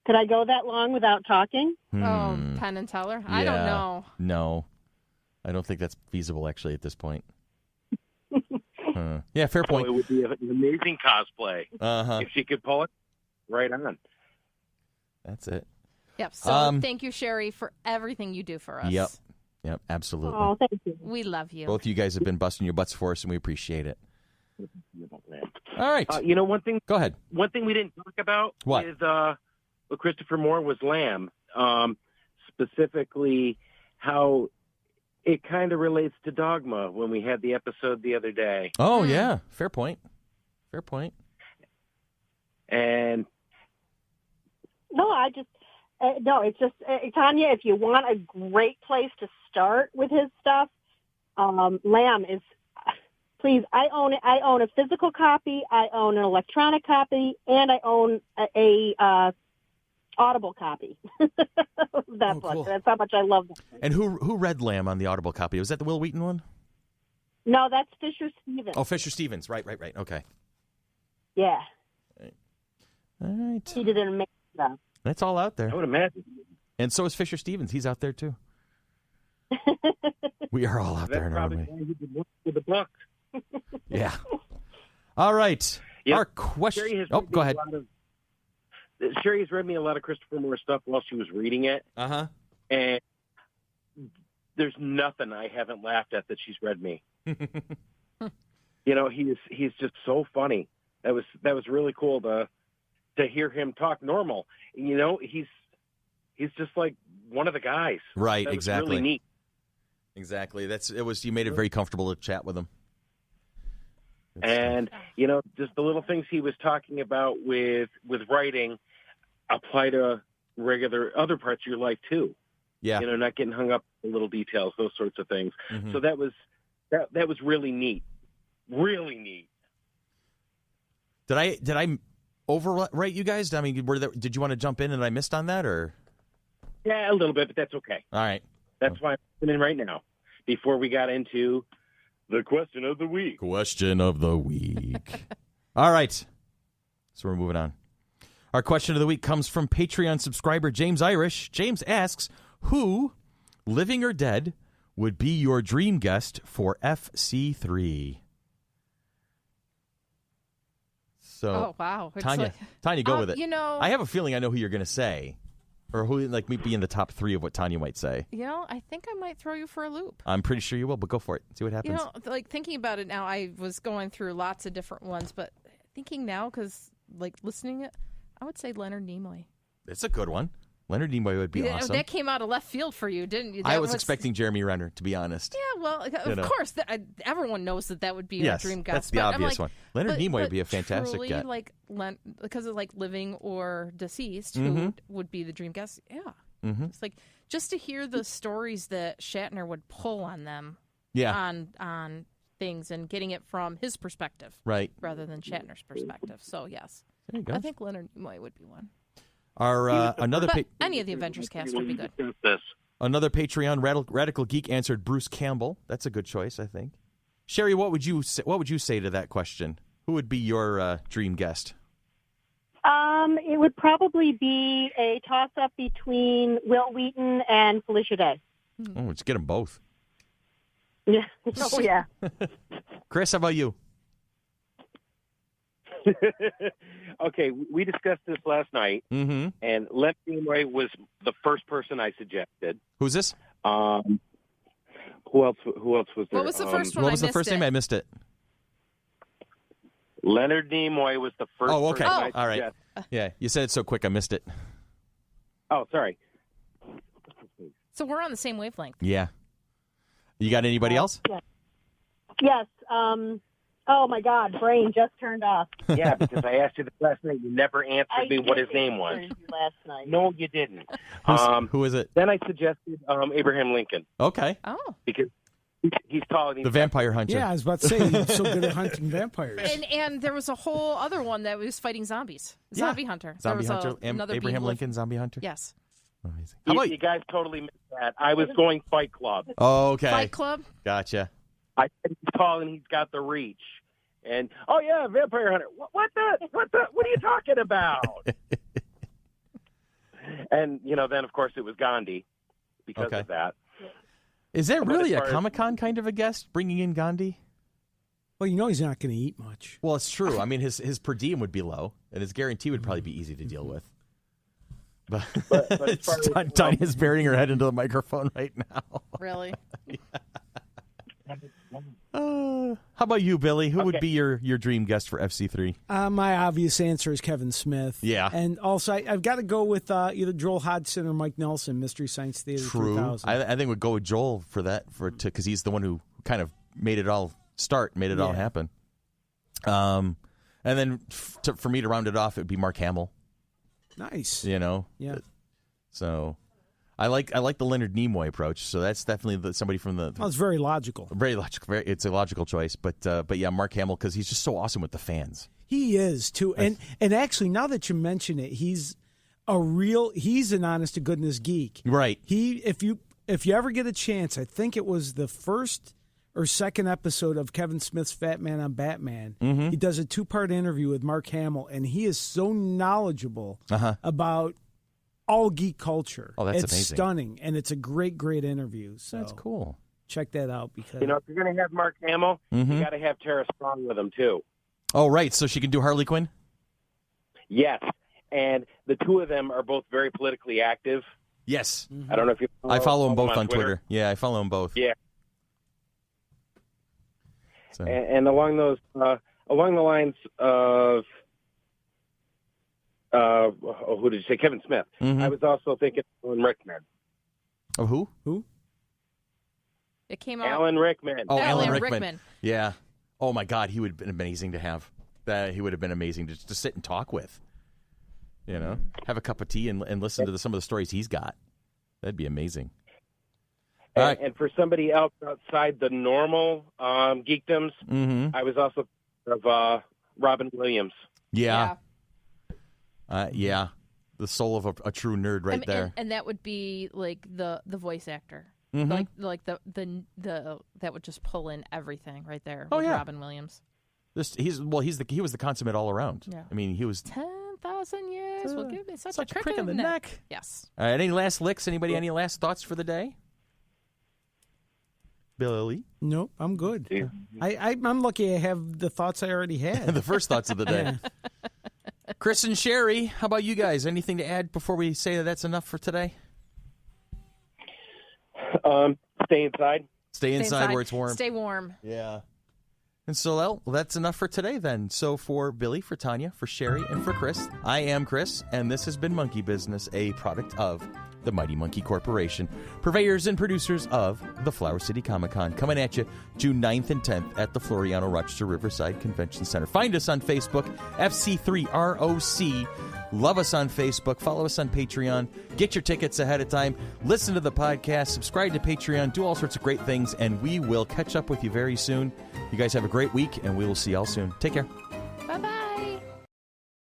Could I go that long without talking? Oh, Penn and Teller? I don't know. No. I don't think that's feasible, actually, at this point. Yeah, fair point. It would be an amazing cosplay. If she could pull it right on. That's it. Yep. So thank you, Sherry, for everything you do for us. Yep, absolutely. Oh, thank you. We love you. Both of you guys have been busting your butts for us, and we appreciate it. All right. One thing. Go ahead. One thing we didn't talk about with Christopher Moore was Lamb, specifically how it kind of relates to Dogma when we had the episode the other day. Oh, yeah. Fair point. And it's just Tanya, if you want a great place to start with his stuff, Lamb is. Please, I own it. I own a physical copy. I own an electronic copy, and I own a Audible copy. That's cool. That's how much I love that. And who read Lamb on the Audible copy? Was that the Will Wheaton one? No, that's Fisher Stevens. Oh, Fisher Stevens. Right. Okay. Yeah. All right. He did an amazing job. That's all out there. I would imagine. And so is Fisher Stevens. He's out there, too. We are all out there, aren't we? With the book. Yeah. All right. Yep. Our question. Go ahead. Sherry's read me a lot of Christopher Moore stuff while she was reading it. And there's nothing I haven't laughed at that she's read me. He's just so funny. That was really cool to hear him talk normal. He's just like one of the guys. Right, that exactly. Was really neat. Exactly. You made it very comfortable to chat with him. And just the little things he was talking about with writing apply to regular other parts of your life too. Yeah. Not getting hung up on little details, those sorts of things. Mm-hmm. So that was really neat. Really neat. Did I overwrite you guys? I mean, did you want to jump in and I missed on that, or? Yeah, a little bit, but that's okay. All right. That's why I'm listening right now. Before we got into the question of the week. Question of the week. All right. So we're moving on. Our question of the week comes from Patreon subscriber James Irish. James asks, who, living or dead, would be your dream guest for FC3? So, oh, wow. It's Tanya, go with it. You know, I have a feeling I know who you're going to say, or who like might be in the top 3 of what Tanya might say. You know, I think I might throw you for a loop. I'm pretty sure you will, but go for it. See what happens. You know, like thinking about it now, I was going through lots of different ones, but thinking now, because like listening, I would say Leonard Nimoy. It's a good one. Leonard Nimoy would be awesome. That came out of left field for you, didn't you? I was expecting Jeremy Renner, to be honest. Yeah, well, of course, everyone knows that would be a dream guest. That's the obvious one. Leonard Nimoy would be a fantastic guest. Because of like living or deceased, who would be the dream guest? Yeah. Mm-hmm. It's like just to hear the stories that Shatner would pull on them on things and getting it from his perspective. Right. Rather than Shatner's perspective. So, yes. There you go. I think Leonard Nimoy would be one. Any of the Avengers cast would be good. Another Patreon radical geek answered Bruce Campbell. That's a good choice, I think. Sherry, what would you say to that question? Who would be your dream guest? It would probably be a toss-up between Will Wheaton and Felicia Day. Oh, let's get them both. Yeah. Oh, yeah. Chris, how about you? Okay, we discussed this last night, and Leonard Nimoy was the first person I suggested. Who's this? Who else was there? What was the first one? What was the first name? I missed it. Leonard Nimoy was the first. Oh, okay. Person all right. Yeah, you said it so quick, I missed it. Oh, sorry. So we're on the same wavelength. Yeah. You got anybody else? Yes. Oh, my God. Brain just turned off. Yeah, because I asked you this last night. You never answered me what his name was. Last night. No, you didn't. Who is it? Then I suggested Abraham Lincoln. Okay. Oh. Because he's tall. And the vampire hunter. Yeah, I was about to say, he's so good at hunting vampires. And there was a whole other one that was fighting zombies. Zombie Hunter. Zombie Hunter. Abraham Lincoln, Zombie Hunter? Yes. Amazing. You guys totally missed that. I was going Fight Club. Oh, okay. Fight Club? Gotcha. I said he's tall and he's got the reach. And, oh, yeah, Vampire Hunter. What are you talking about? And, then, of course, it was Gandhi because of that. Is that really a Comic-Con kind of a guest, bringing in Gandhi? Well, he's not going to eat much. Well, it's true. I mean, his per diem would be low, and his guarantee would probably be easy to deal with. But Tanya's burying her head into the microphone right now. Really? How about you, Billy? Who would be your dream guest for FC3? My obvious answer is Kevin Smith. Yeah. And also, I've got to go with either Joel Hodgson or Mike Nelson, Mystery Science Theater 3000. I think we'd go with Joel for that, because he's the one who kind of made it all all happen. And then for me to round it off, it would be Mark Hamill. Nice. Yeah. So I like the Leonard Nimoy approach. So that's definitely somebody from the. Well, it's very logical. Very logical. It's a logical choice. But yeah, Mark Hamill, because he's just so awesome with the fans. He is too. And actually, now that you mention it, he's an honest to goodness geek. Right. If you ever get a chance, I think it was the first or second episode of Kevin Smith's Fat Man on Batman. Mm-hmm. He does a 2-part interview with Mark Hamill, and he is so knowledgeable about all geek culture. Oh, that's amazing. It's stunning, and it's a great, great interview. So that's cool. Check that out. Because if you're going to have Mark Hamill, you got to have Tara Strong with him, too. Oh, right. So she can do Harley Quinn? Yes. And the two of them are both very politically active. Yes. Mm-hmm. I don't know if you I follow them both on Twitter. Yeah, I follow them both. Yeah. So. And along the lines of, who did you say? Kevin Smith. Mm-hmm. I was also thinking Alan Rickman. Oh, who? It came out. Alan Rickman. Oh, Alan Rickman. Yeah. Oh my God, he would have been amazing to have. He would have been amazing to sit and talk with. Have a cup of tea and listen to some of the stories he's got. That'd be amazing. And for somebody else outside the normal geekdoms, I was also of Robin Williams. Yeah. The soul of a true nerd right there. And that would be like the voice actor. Mm-hmm. Like the that would just pull in everything right there. Oh, with yeah. Robin Williams. He was the consummate all around. Yeah. I mean, he was 10,000 years will give me such a crick in the neck. Yes. All right, any last licks? Anybody? Any last thoughts for the day? Billy? Nope, I'm good. I'm lucky I have the thoughts I already had. The first thoughts of the day. Chris and Sherry, how about you guys? Anything to add before we say that's enough for today? Stay inside. Stay inside where it's warm. Stay warm. Yeah. And so, that's enough for today then. So for Billy, for Tanya, for Sherry, and for Chris, I am Chris, and this has been Monkey Business, a product of the Mighty Monkey Corporation, purveyors and producers of the Flower City Comic-Con, coming at you June 9th and 10th at the Floriano Rochester Riverside Convention Center. Find us on Facebook, FC3ROC. Love us on Facebook. Follow us on Patreon. Get your tickets ahead of time. Listen to the podcast. Subscribe to Patreon. Do all sorts of great things, and we will catch up with you very soon. You guys have a great week, and we will see y'all soon. Take care.